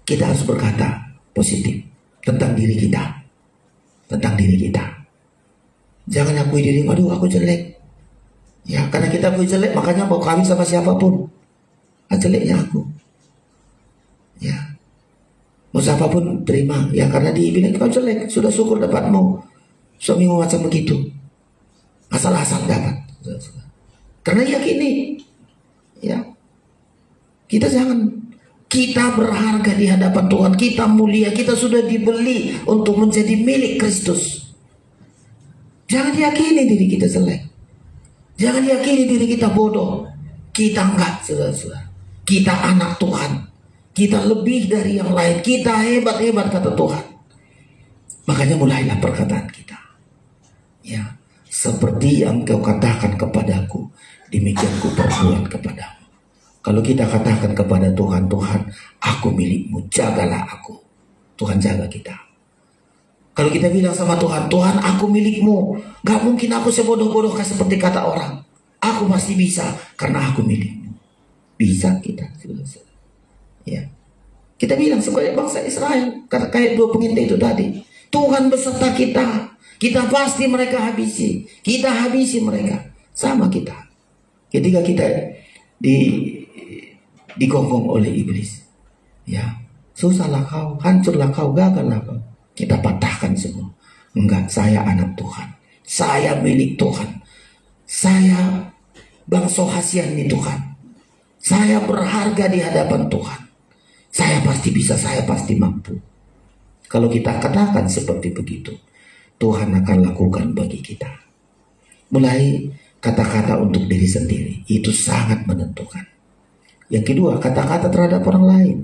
kita harus berkata positif tentang diri kita, Jangan akui diri, aduh aku jelek. Ya, karena kita akui jelek, makanya mau kawin sama siapapun, jeleknya aku. Ya. Mau siapapun terima, ya karena dibilang kau jelek, sudah syukur dapatmu. Suamimu macam begitu, asal-asal dapat. Karena yakini, ya kita berharga di hadapan Tuhan, kita mulia, kita sudah dibeli untuk menjadi milik Kristus. Jangan yakini diri kita jelek, jangan yakini diri kita bodoh. Kita enggak, saudara-saudara. Kita anak Tuhan. Kita lebih dari yang lain. Kita hebat-hebat kata Tuhan. Makanya mulailah perkataan kita. Ya, seperti yang kau katakan kepadaku, demikian ku perbuat kepadamu. Kalau kita katakan kepada Tuhan, Tuhan, aku milikmu, jagalah aku. Tuhan jaga kita. Kalau kita bilang sama Tuhan, Tuhan, aku milikmu, gak mungkin aku sebodoh-bodohkan seperti kata orang. Aku pasti bisa karena aku milikmu. Bisa kita. Ya. Kita bilang sebagai bangsa Israel, kayak 2 pengintai itu tadi, Tuhan beserta kita. Kita pasti mereka habisi. Kita habisi mereka. Sama kita. Ketika kita digonggong oleh iblis, ya, susahlah kau, hancurlah kau, gagallah kau. Kita patahkan semua. Enggak, saya anak Tuhan. Saya milik Tuhan. Saya bangsa hasian Tuhan. Saya berharga di hadapan Tuhan. Saya pasti bisa, saya pasti mampu. Kalau kita katakan seperti begitu, Tuhan akan lakukan bagi kita. Mulai kata-kata untuk diri sendiri. Itu sangat menentukan. Yang kedua, kata-kata terhadap orang lain.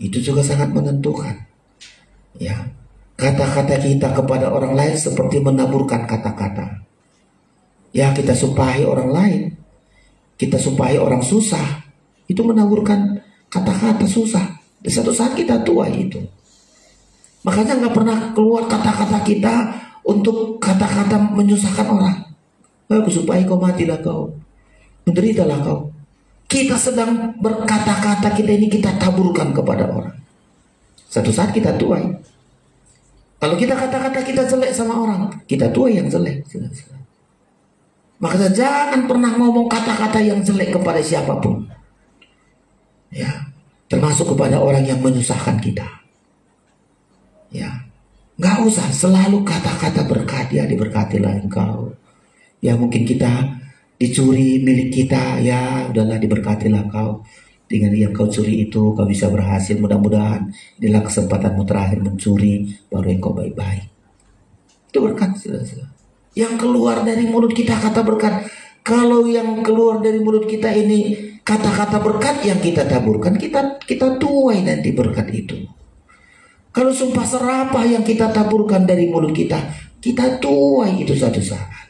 Itu juga sangat menentukan. Ya, kata-kata kita kepada orang lain seperti menaburkan kata-kata. Ya, kita sumpahi orang lain, kita sumpahi orang susah, itu menaburkan kata-kata susah. Di satu saat kita tuai itu. Makanya nggak pernah keluar kata-kata kita untuk kata-kata menyusahkan orang. Aku supaya kau matilah kau, menderitalah kau. Kita sedang berkata-kata kita ini kita taburkan kepada orang. Satu saat kita tuai. Kalau kita kata-kata kita jelek sama orang, kita tuai yang jelek. Makanya jangan pernah ngomong kata-kata yang jelek kepada siapapun. Ya, termasuk kepada orang yang menyusahkan kita. Ya, nggak usah selalu kata-kata berkat, ya diberkatilah engkau. Ya mungkin kita dicuri milik kita, ya udahlah diberkatilah kau. Dengan yang kau curi itu kau bisa berhasil, mudah-mudahan inilah kesempatanmu terakhir mencuri, baru engkau baik-baik. Itu berkat, saudara-saudara. Yang keluar dari mulut kita kata berkat. Kalau yang keluar dari mulut kita ini kata-kata berkat, yang kita taburkan, kita tuai nanti berkat itu. Kalau sumpah serapah yang kita taburkan dari mulut kita tuai itu satu saat.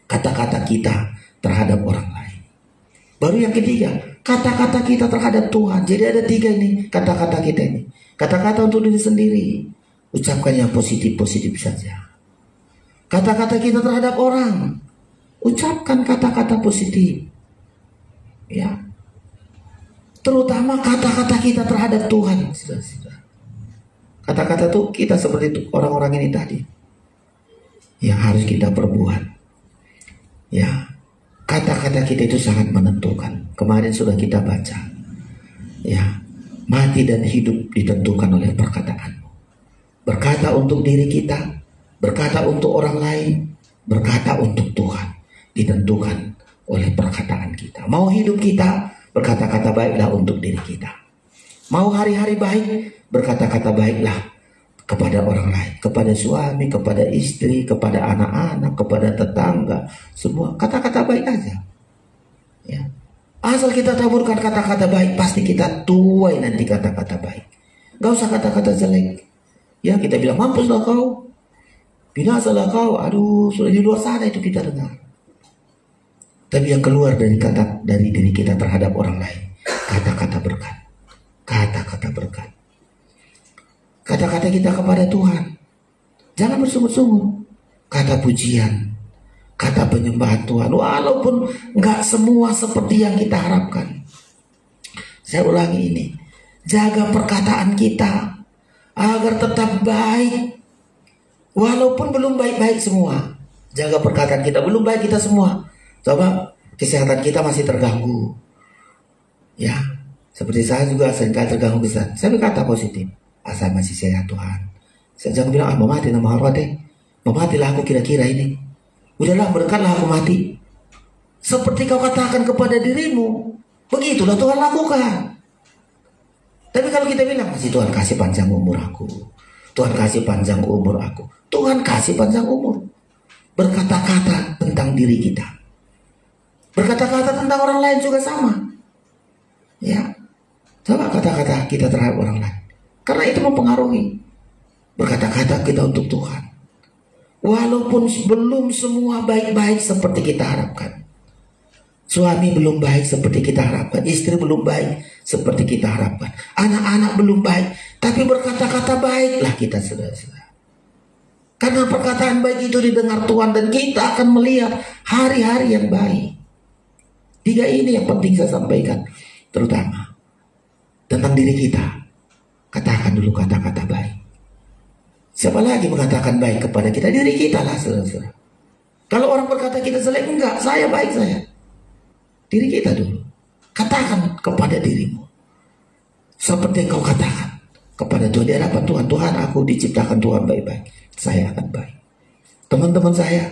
Kata-kata kita terhadap orang lain. Baru yang ketiga, kata-kata kita terhadap Tuhan. Jadi ada tiga ini kata-kata kita ini. Kata-kata untuk diri sendiri, ucapkan yang positif-positif saja. Kata-kata kita terhadap orang, ucapkan kata-kata positif. Ya. Terutama kata-kata kita terhadap Tuhan. Kata-kata itu kita seperti itu, orang-orang ini tadi. Yang harus kita perbuat. Ya, kata-kata kita itu sangat menentukan. Kemarin sudah kita baca. Ya, mati dan hidup ditentukan oleh perkataanmu. Berkata untuk diri kita, berkata untuk orang lain, berkata untuk Tuhan, ditentukan oleh perkataan kita. Mau hidup kita, berkata-kata baiklah untuk diri kita. Mau hari-hari baik, berkata-kata baiklah kepada orang lain, kepada suami, kepada istri, kepada anak-anak, kepada tetangga, semua kata-kata baik aja. Ya. Asal kita taburkan kata-kata baik, pasti kita tuai nanti kata-kata baik. Gak usah kata-kata jelek. Ya, kita bilang mampuslah kau, binasalah kau, aduh sudah di luar sana itu kita dengar. Tapi yang keluar dari diri kita terhadap orang lain, kata-kata berkat, kata-kata berkat. Kata-kata kita kepada Tuhan, jangan bersungut-sungut. Kata pujian, kata penyembahan Tuhan, walaupun nggak semua seperti yang kita harapkan. Saya ulangi ini, jaga perkataan kita agar tetap baik, walaupun belum baik-baik semua. Jaga perkataan kita, belum baik kita semua. Coba kesehatan kita masih terganggu. Ya, seperti saya juga seringkali terganggu kesehatan. Saya berkata positif. Asal masih sehat Tuhan. Saya jangan bilang, mau mati nama hormat deh. Mau matilah aku kira-kira ini. Udahlah, berkatlah aku mati. Seperti kau katakan kepada dirimu, begitulah Tuhan lakukan. Tapi kalau kita bilang, masih Tuhan kasih panjang umur aku. Tuhan kasih panjang umur aku. Tuhan kasih panjang umur. Berkata-kata tentang diri kita. Berkata-kata tentang orang lain juga sama. Ya. Coba kata-kata kita terhadap orang lain. Karena itu mempengaruhi. Berkata-kata kita untuk Tuhan. Walaupun belum semua baik-baik seperti kita harapkan. Suami belum baik seperti kita harapkan. Istri belum baik seperti kita harapkan. Anak-anak belum baik. Tapi berkata-kata baiklah kita, saudara-saudara. Karena perkataan baik itu didengar Tuhan. Dan kita akan melihat hari-hari yang baik. Tiga ini yang penting saya sampaikan. Terutama tentang diri kita. Katakan dulu kata-kata baik. Siapa lagi mengatakan baik kepada kita? Diri kita lah, saudara-saudara. Kalau orang berkata kita jelek, enggak, saya baik saya. Diri kita dulu. Katakan kepada dirimu. Seperti yang kau katakan kepada Tuhan di hadapan Tuhan. Tuhan, aku diciptakan Tuhan baik-baik. Saya akan baik. Teman-teman saya,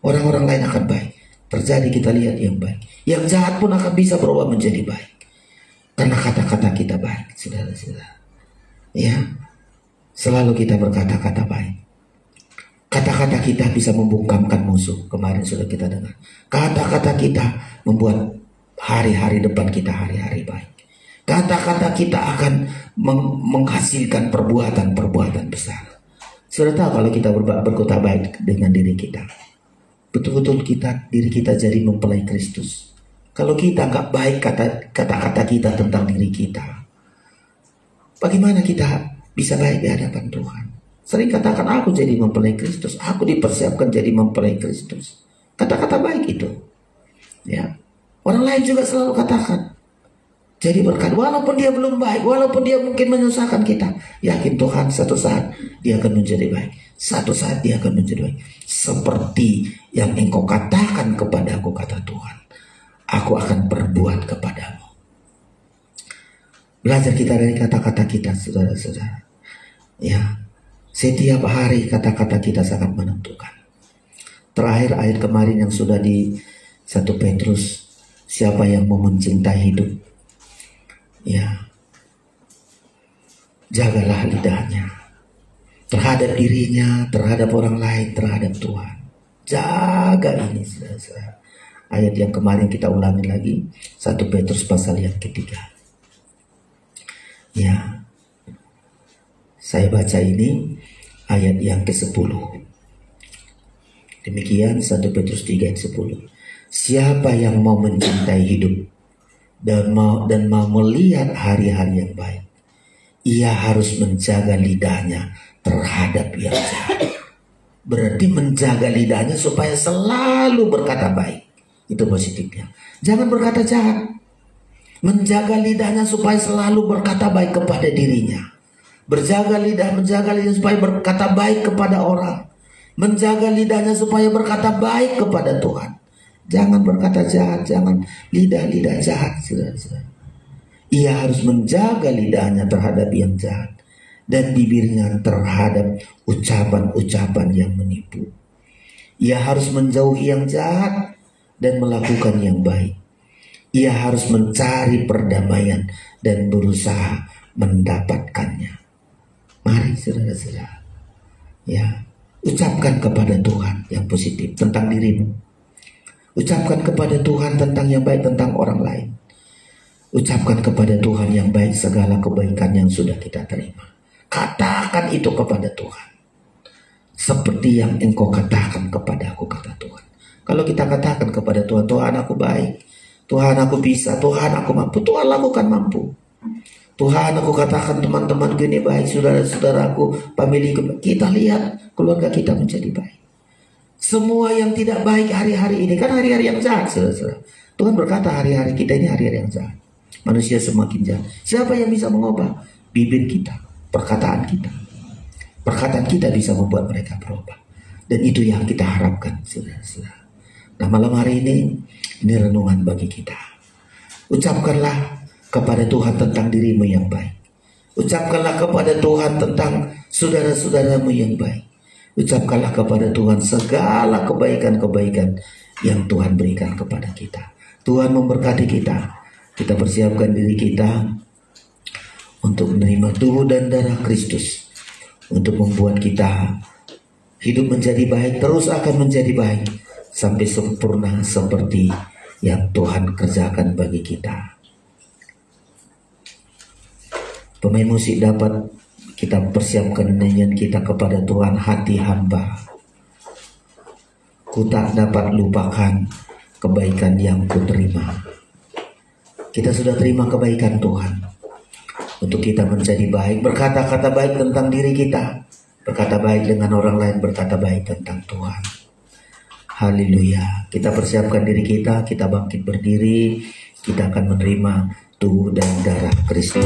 orang-orang lain akan baik. Terjadi kita lihat yang baik. Yang jahat pun akan bisa berubah menjadi baik. Karena kata-kata kita baik, saudara-saudara. Ya, selalu kita berkata-kata baik. Kata-kata kita bisa membungkamkan musuh. Kemarin sudah kita dengar. Kata-kata kita membuat hari-hari depan kita hari-hari baik. Kata-kata kita akan menghasilkan perbuatan-perbuatan besar. Sudah tahu kalau kita berkata baik dengan diri kita, betul-betul diri kita jadi mempelai Kristus. Kalau kita nggak baik kata-kata kita tentang diri kita, bagaimana kita bisa baik di hadapan Tuhan? Sering katakan aku jadi mempelai Kristus, aku dipersiapkan jadi mempelai Kristus. Kata-kata baik itu, ya. Orang lain juga selalu katakan. Jadi berkat, walaupun dia belum baik, walaupun dia mungkin menyusahkan kita, yakin Tuhan satu saat dia akan menjadi baik. Satu saat dia akan menjadi baik. Seperti yang engkau katakan kepadaku, kata Tuhan, aku akan berbuat kepadamu. Belajar kita dari kata-kata kita, saudara-saudara. Ya. Setiap hari kata-kata kita sangat menentukan. Terakhir ayat kemarin yang sudah di 1 Petrus, siapa yang mau mencintai hidup, ya, jagalah lidahnya terhadap dirinya, terhadap orang lain, terhadap Tuhan. Jaga ini, saudara-saudara. Ayat yang kemarin kita ulangi lagi, 1 Petrus pasal yang ketiga. Ya. Saya baca ini ayat yang ke-10. Demikian 1 Petrus 3 ayat 10. Siapa yang mau mencintai hidup dan mau melihat hari-hari yang baik, ia harus menjaga lidahnya terhadap yang jahat. Berarti menjaga lidahnya supaya selalu berkata baik. Itu positifnya. Jangan berkata jahat. Menjaga lidahnya supaya selalu berkata baik kepada dirinya. Menjaga lidahnya supaya berkata baik kepada orang. Menjaga lidahnya supaya berkata baik kepada Tuhan. Jangan berkata jahat, jangan lidah-lidah jahat, saudara-saudara. Ia harus menjaga lidahnya terhadap yang jahat dan bibirnya terhadap ucapan-ucapan yang menipu. Ia harus menjauhi yang jahat dan melakukan yang baik. Ia harus mencari perdamaian dan berusaha mendapatkannya. Mari saudara-saudara, ya, ucapkan kepada Tuhan yang positif tentang dirimu. Ucapkan kepada Tuhan tentang yang baik tentang orang lain. Ucapkan kepada Tuhan yang baik segala kebaikan yang sudah kita terima. Katakan itu kepada Tuhan. Seperti yang engkau katakan kepada aku, kata Tuhan. Kalau kita katakan kepada Tuhan, Tuhan aku baik, Tuhan aku bisa, Tuhan aku mampu, Tuhan lakukan mampu. Tuhan aku katakan teman-temanku ini baik, saudara-saudaraku, familiku, kita lihat keluarga kita menjadi baik. Semua yang tidak baik hari-hari ini kan hari-hari yang jahat, saudara-saudara. Tuhan berkata hari-hari kita ini hari-hari yang jahat. Manusia semakin jahat. Siapa yang bisa mengubah? Bibir kita, perkataan kita. Perkataan kita bisa membuat mereka berubah. Dan itu yang kita harapkan, saudara-saudara. Nah, malam hari ini renungan bagi kita. Ucapkanlah kepada Tuhan tentang dirimu yang baik. Ucapkanlah kepada Tuhan tentang saudara-saudaramu yang baik. Ucapkanlah kepada Tuhan segala kebaikan-kebaikan yang Tuhan berikan kepada kita. Tuhan memberkati kita. Kita persiapkan diri kita untuk menerima tubuh dan darah Kristus, untuk membuat kita hidup menjadi baik, terus akan menjadi baik sampai sempurna seperti yang Tuhan kerjakan bagi kita. Pemain musik dapat kita persiapkan nyanyian kita kepada Tuhan, hati hamba. Ku tak dapat lupakan kebaikan yang ku terima. Kita sudah terima kebaikan Tuhan. Untuk kita menjadi baik, berkata-kata baik tentang diri kita, berkata baik dengan orang lain, berkata baik tentang Tuhan. Haleluya. Kita persiapkan diri kita bangkit berdiri, kita akan menerima tubuh dan darah Kristus.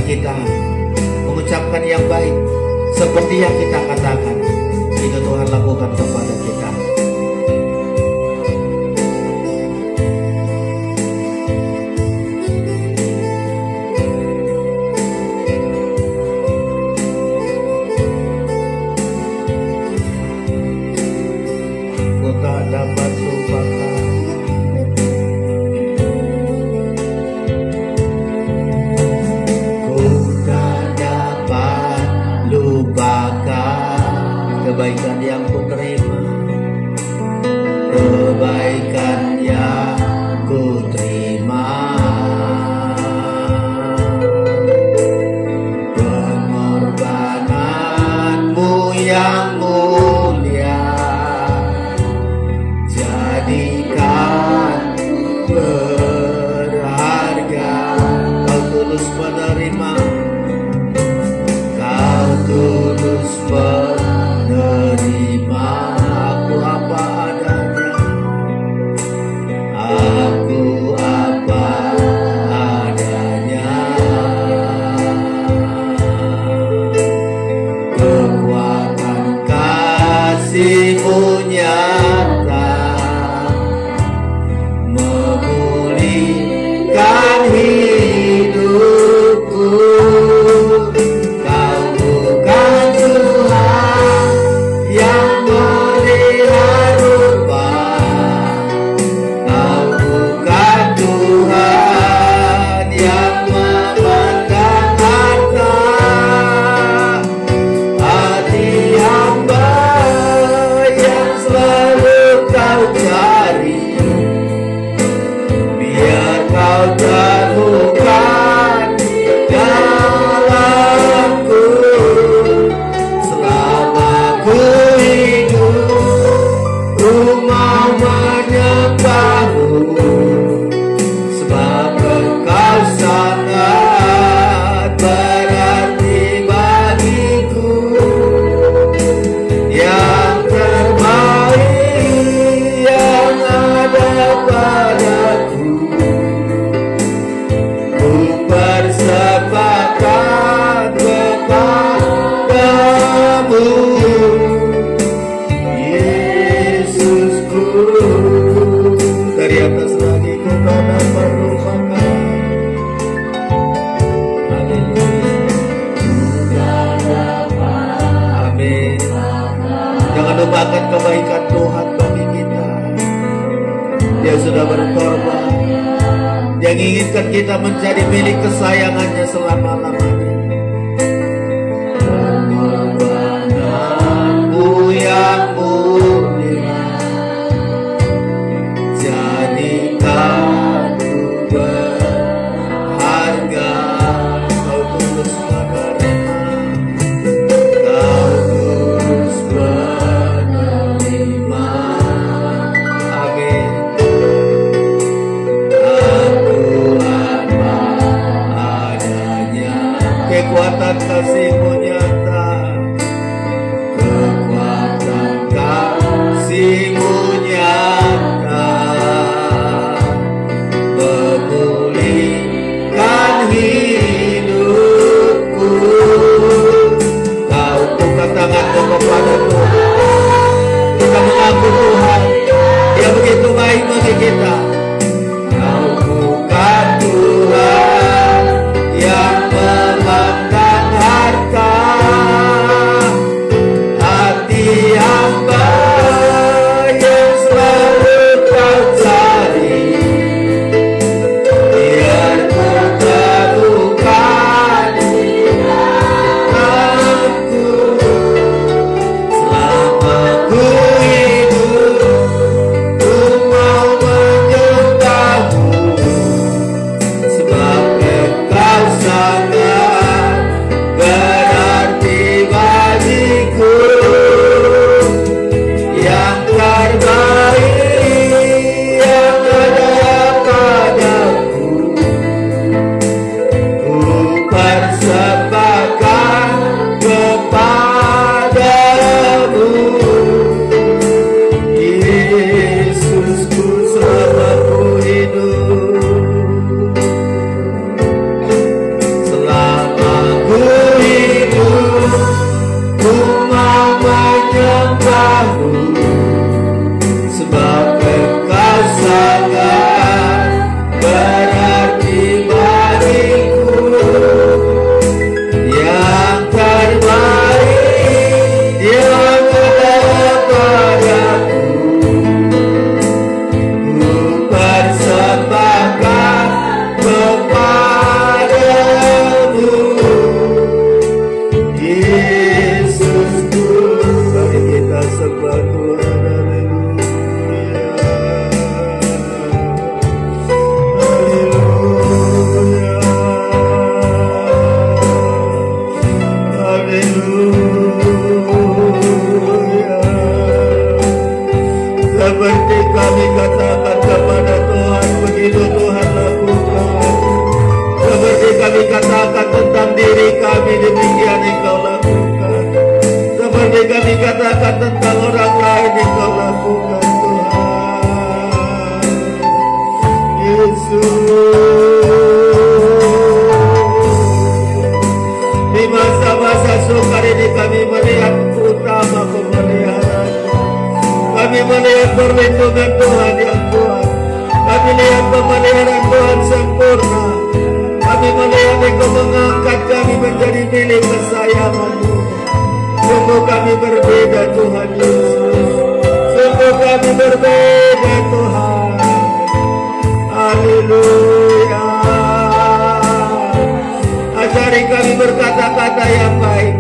Kita mengucapkan yang baik seperti yang kita katakan, itu Tuhan lakukan kepada kita. dapat lupakan. Ku tak dapat lupakan kebaikan yang ku terima, kebaikan yang ku terima, pengorbananmu yang mulia, jadikan berharga. Kau tulus menerima, kau tulus menerima aku apa adanya, aku apa adanya. Kekuatan kasih-Mu nyata memulihkan hidupku. Kau bukan Tuhan yang melihat rupa, Kau bukan Tuhan yang memandang harta. Hati hamba yang selalu Kau cari, biar Kau terbuka dalamku. Selama ku hidup, ku mau menyembah-Mu, sebab Engkau sangat berarti bagiku. Yang terbaik yang ada padaku, ku persembahkan kepada-Mu, Yesusku. Dari atas lagi ku tak dapat lupakan. Amin. Jangan lupakan kebaikan Tuhan bagi kita. Dia sudah berkorban, Dia menginginkan kita menjadi milik kesayangannya selama-lamanya. Pengorbananmu yang mulia, jadikan ku berharga. Kau tulus menerima, Kau tulus menerima. Amin. Aku apa adanya, Seperti kami katakan kepada Tuhan, begitu Tuhan lakukan. Seperti kami katakan tentang diri kami, demikian Engkau lakukan. Seperti kami katakan tentang orang lain, Engkau lakukan Tuhan. Yesus, di masa-masa sukar ini kami melihat utama pemeliharaan. Kami melihat perlindungan Tuhan yang kuat. Kami lihat pemeliharaan Tuhan sempurna. Kami melihat Engkau mengangkat kami menjadi milik kesayangan-Mu. Sungguh kami berbeda Tuhan Yesus. Sungguh kami berbeda Tuhan. Haleluya. Ajari kami berkata-kata yang baik.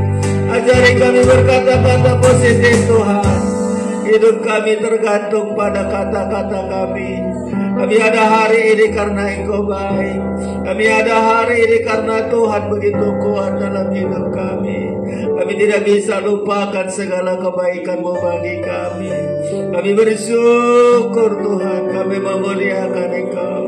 Ajari kami berkata-kata positif Tuhan. Hidup kami tergantung pada kata-kata kami. Kami ada hari ini karena Engkau baik. Kami ada hari ini karena Tuhan begitu kuat dalam hidup kami. Kami tidak bisa lupakan segala kebaikan-Mu bagi kami. Kami bersyukur Tuhan. Kami memuliakan Engkau.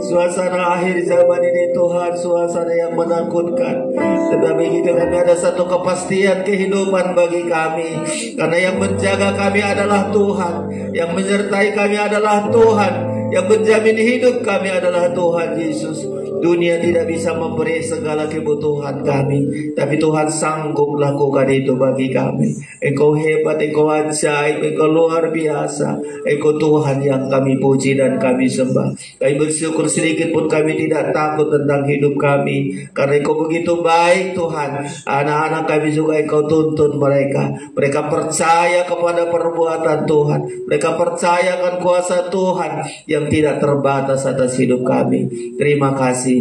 Suasana akhir zaman ini Tuhan, suasana yang menakutkan. Tetapi kita kami ada satu kepastian kehidupan bagi kami. Karena yang menjaga kami adalah Tuhan. Yang menyertai kami adalah Tuhan. Yang menjamin hidup kami adalah Tuhan Yesus. Dunia tidak bisa memberi segala kebutuhan kami, tapi Tuhan sanggup lakukan itu bagi kami. Engkau hebat, Engkau ajaib, Engkau luar biasa. Engkau Tuhan yang kami puji dan kami sembah. Kami bersyukur sedikit pun kami tidak takut tentang hidup kami, karena Engkau begitu baik Tuhan. Anak-anak kami juga Engkau tuntun mereka. Mereka percaya kepada perbuatan Tuhan. Mereka percayakan kuasa Tuhan yang tidak terbatas atas hidup kami. Terima kasih.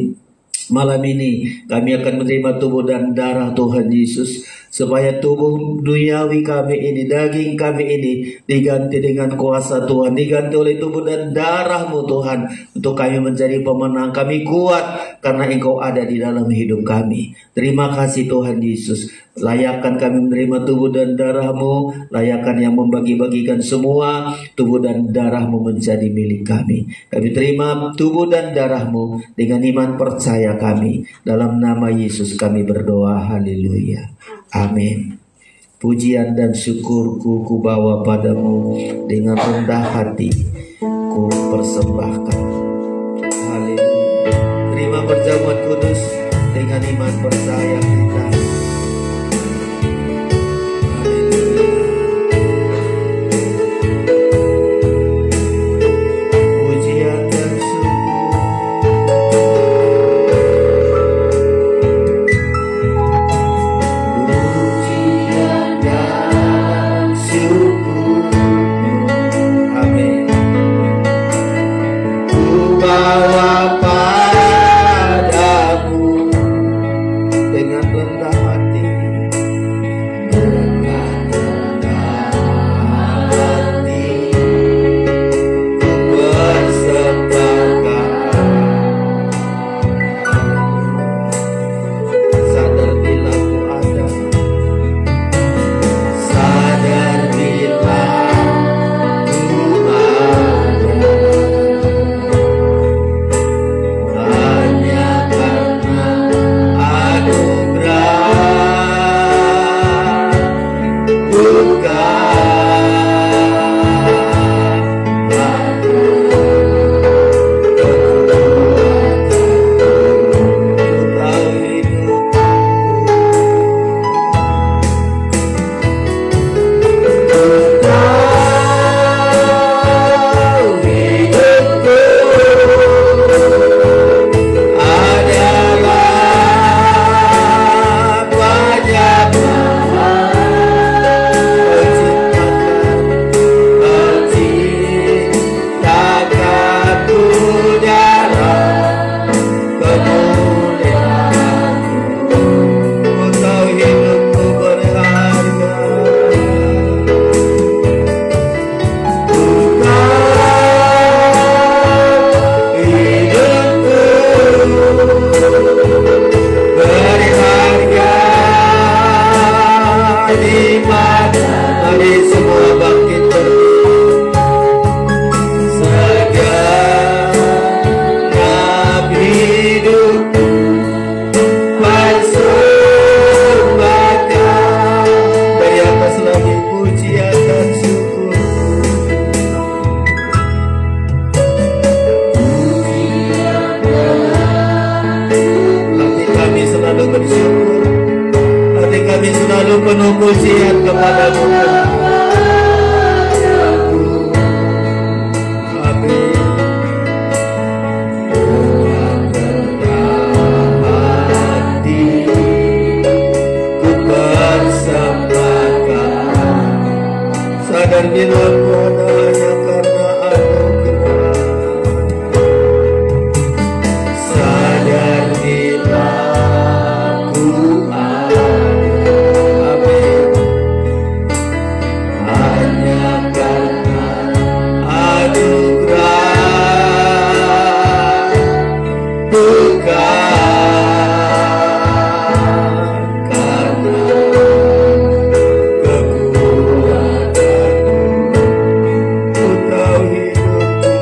Malam ini kami akan menerima tubuh dan darah Tuhan Yesus, supaya tubuh duniawi kami ini, daging kami ini diganti dengan kuasa Tuhan, diganti oleh tubuh dan darah-Mu Tuhan, untuk kami menjadi pemenang. Kami kuat karena Engkau ada di dalam hidup kami. Terima kasih Tuhan Yesus. Layakkan kami menerima tubuh dan darah-Mu. Layakkan yang membagi-bagikan semua tubuh dan darah-Mu menjadi milik kami. Kami terima tubuh dan darah-Mu dengan iman percaya kami. Dalam nama Yesus kami berdoa. Haleluya. Amin. Pujian dan syukurku ku bawa padamu, dengan rendah hati ku persembahkan. Haleluya. Terima perjamuan kudus dengan iman percaya kita. Dengan rendah Tuhan hanya karena anugerah. Sadar bila ku ada, amin, hanya karena anugerah, bukan karena kekuatanku. Ku tahu hidupku, ku tahu hidupku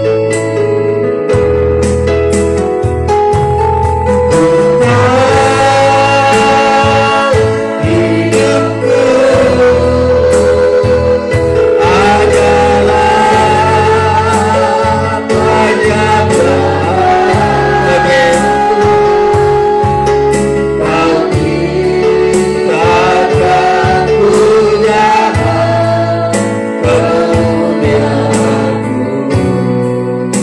adalah banyak amin, tapi takkan punya kemuliaanku.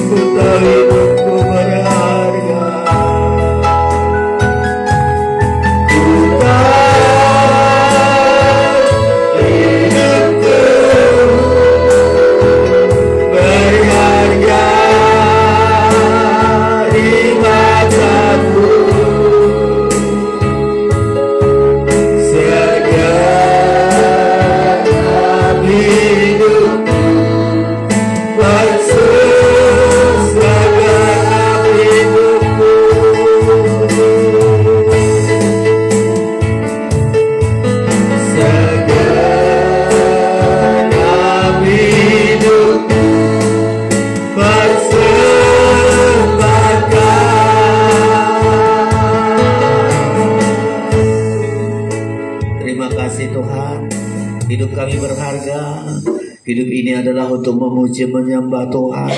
Ku tahu hidupku berharga, ku tahu hidupku berharga di matamu. Segenap hidupku, segenap hidupku, segenap hidupku persembahkan. Terima kasih Tuhan, hidup kami berharga. Hidup ini adalah untuk memuji menyembah Tuhan.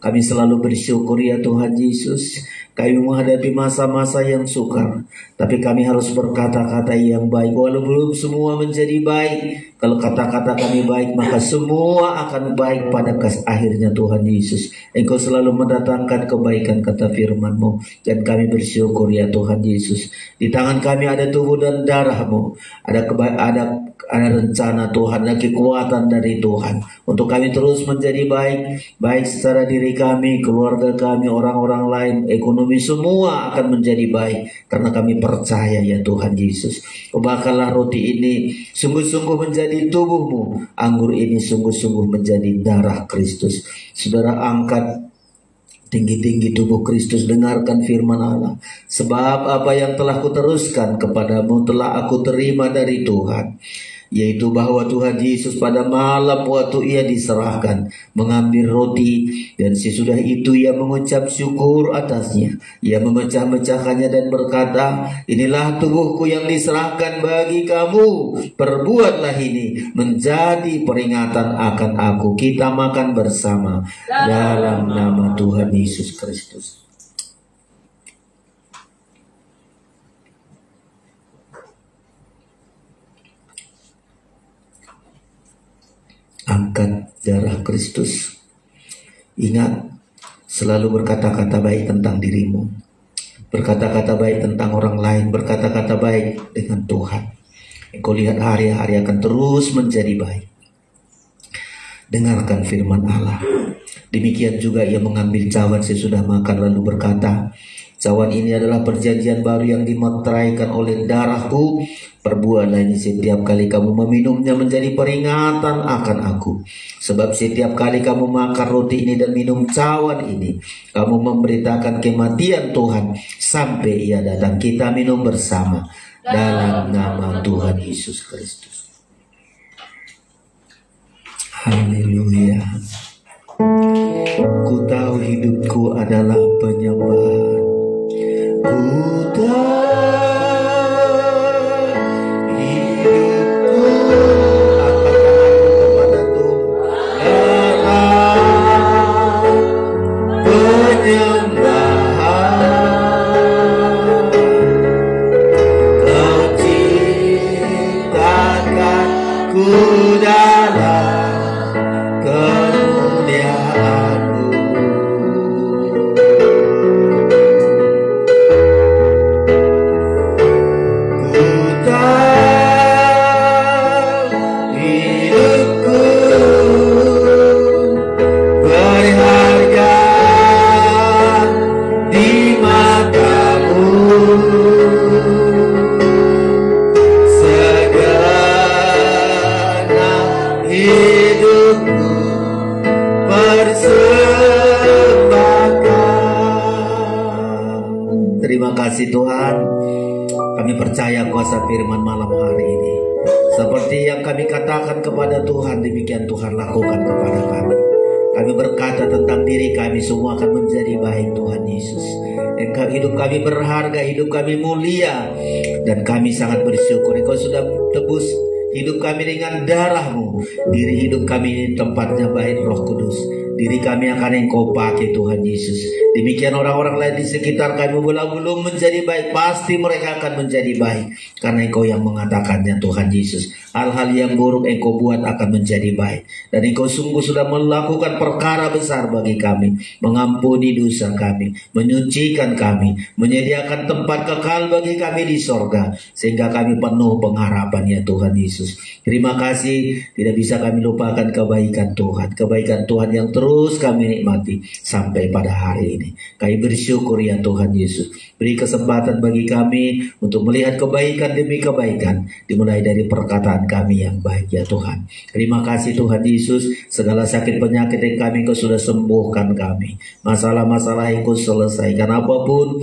Kami selalu bersyukur ya Tuhan Yesus. Kami menghadapi masa-masa yang sukar, tapi kami harus berkata-kata yang baik. Walau belum semua menjadi baik, kalau kata-kata kami baik, maka semua akan baik pada akhirnya Tuhan Yesus. Engkau selalu mendatangkan kebaikan kata firman-Mu, dan kami bersyukur ya Tuhan Yesus. Di tangan kami ada tubuh dan darah-Mu, ada rencana Tuhan, ada kekuatan dari Tuhan untuk kami terus menjadi baik, baik secara diri kami, keluarga kami, orang-orang lain, ekonomi, semua akan menjadi baik karena kami percaya ya Tuhan Yesus. Bakarlah roti ini sungguh-sungguh menjadi tubuh-Mu, anggur ini sungguh-sungguh menjadi darah Kristus. Saudara, angkat tinggi-tinggi tubuh Kristus, dengarkan firman Allah. Sebab apa yang telah kuteruskan kepadamu telah aku terima dari Tuhan, yaitu bahwa Tuhan Yesus pada malam waktu ia diserahkan mengambil roti, dan sesudah itu ia mengucap syukur atasnya. Ia memecah-mecahkannya dan berkata, inilah tubuhku yang diserahkan bagi kamu. Perbuatlah ini menjadi peringatan akan aku. Kita makan bersama dalam nama Tuhan Yesus Kristus. Angkat darah Kristus. Ingat, selalu berkata-kata baik tentang dirimu, berkata-kata baik tentang orang lain, berkata-kata baik dengan Tuhan. Engkau lihat hari-hari akan terus menjadi baik. Dengarkan firman Allah. Demikian juga ia mengambil cawan sesudah makan lalu berkata, cawan ini adalah perjanjian baru yang dimeteraikan oleh darahku. Perbuatlah ini setiap kali kamu meminumnya menjadi peringatan akan aku. Sebab setiap kali kamu makan roti ini dan minum cawan ini, kamu memberitakan kematian Tuhan sampai ia datang. Kita minum bersama dalam nama Tuhan Yesus Kristus. Haleluya. Ku tahu hidupku adalah penyembahan. Ku tahu hidupku, angkat tanganmu kepada Tuhan, penyembahan. Kau ciptakan ku dalam kemuliaan-Mu. Terima kasih Tuhan. Kami percaya kuasa firman malam hari ini. Seperti yang kami katakan kepada Tuhan, demikian Tuhan lakukan kepada kami. Kami berkata tentang diri kami semua akan menjadi baik Tuhan Yesus. Engkau hidup kami berharga, hidup kami mulia. Dan kami sangat bersyukur Engkau sudah tebus hidup kami dengan darah-Mu. Diri hidup kami ini tempatnya baik Roh Kudus. Diri kami akan Engkau pakai Tuhan Yesus. Demikian orang-orang lain di sekitar kami belum menjadi baik, pasti mereka akan menjadi baik. Karena Engkau yang mengatakannya Tuhan Yesus. Hal-hal yang buruk Engkau buat akan menjadi baik. Dan Engkau sungguh sudah melakukan perkara besar bagi kami. Mengampuni dosa kami, menyucikan kami, menyediakan tempat kekal bagi kami di sorga. Sehingga kami penuh pengharapan ya Tuhan Yesus. Terima kasih, tidak bisa kami lupakan kebaikan Tuhan. Kebaikan Tuhan yang terus kami nikmati sampai pada hari ini. Kami bersyukur ya Tuhan Yesus. Beri kesempatan bagi kami untuk melihat kebaikan demi kebaikan. Dimulai dari perkataan kami yang baik ya Tuhan. Terima kasih Tuhan Yesus. Segala sakit penyakit yang kami Engkau sudah sembuhkan kami. Masalah-masalah Engkau selesaikan. Apapun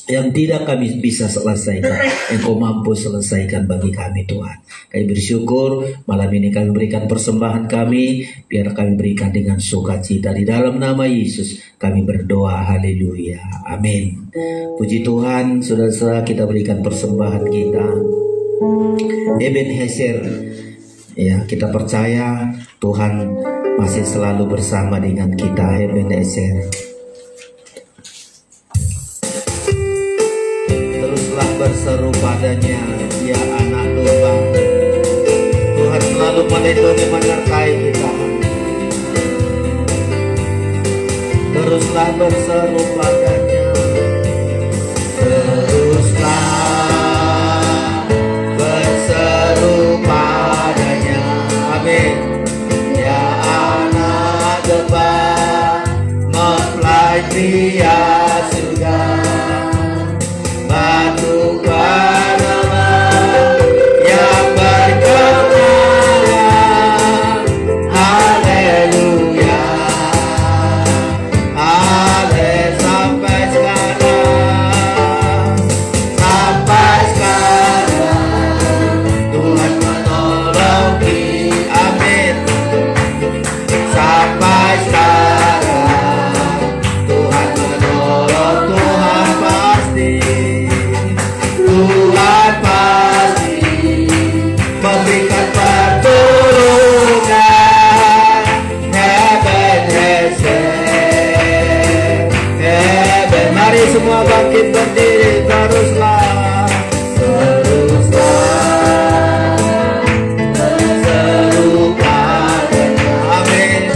yang tidak kami bisa selesaikan, Engkau mampu selesaikan bagi kami Tuhan. Kami bersyukur malam ini kami berikan persembahan kami, biar kami berikan dengan sukacita. Di dalam nama Yesus kami berdoa, haleluya, amin. Puji Tuhan, saudara-saudara, kita berikan persembahan kita. Ebenezer, ya, kita percaya Tuhan masih selalu bersama dengan kita. Ebenezer, berseru padanya, dia anak domba. Tuhan selalu melindungi menyertai kita. Teruslah berseru padanya, teruslah berseru padanya. Amin. Ya anak domba, mempelai pria surga, batu padalah yang berkemenangan. Haleluya, haleluya, sampai sekarang, sampai sekarang Tuhan menolong kita. Amin. Sampai sekarang Tuhan menolong, Tuhan pasti. Tuhan pasti memberikan pertolongan. Ebenezer, Ebenezer. Mari semua bangkit berdiri, teruslah, teruslah berseru padanya. Amin.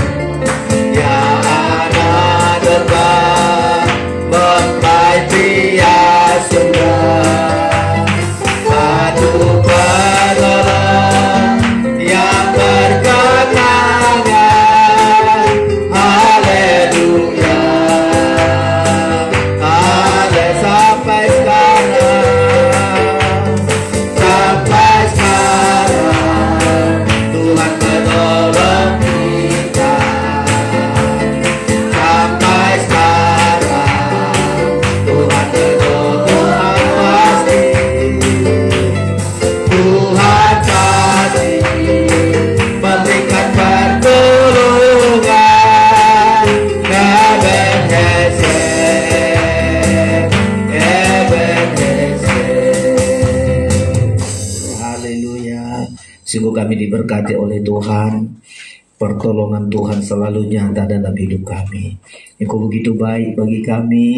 Ya anak domba, mempelai pria surga, batu penolong yang berkemenangan. Haleluya, haleluya, sampai sekarang, sampai sekarang Tuhan menolong kita. Sampai sekarang Tuhan menolong, Tuhan pasti. Tuhan pasti memberikan pertolongan. Ebenezer, Ebenezer. Haleluya. Sungguh kami diberkati oleh Tuhan. Pertolongan Tuhan selalu nyata dalam hidup kami. Engkau begitu baik bagi kami.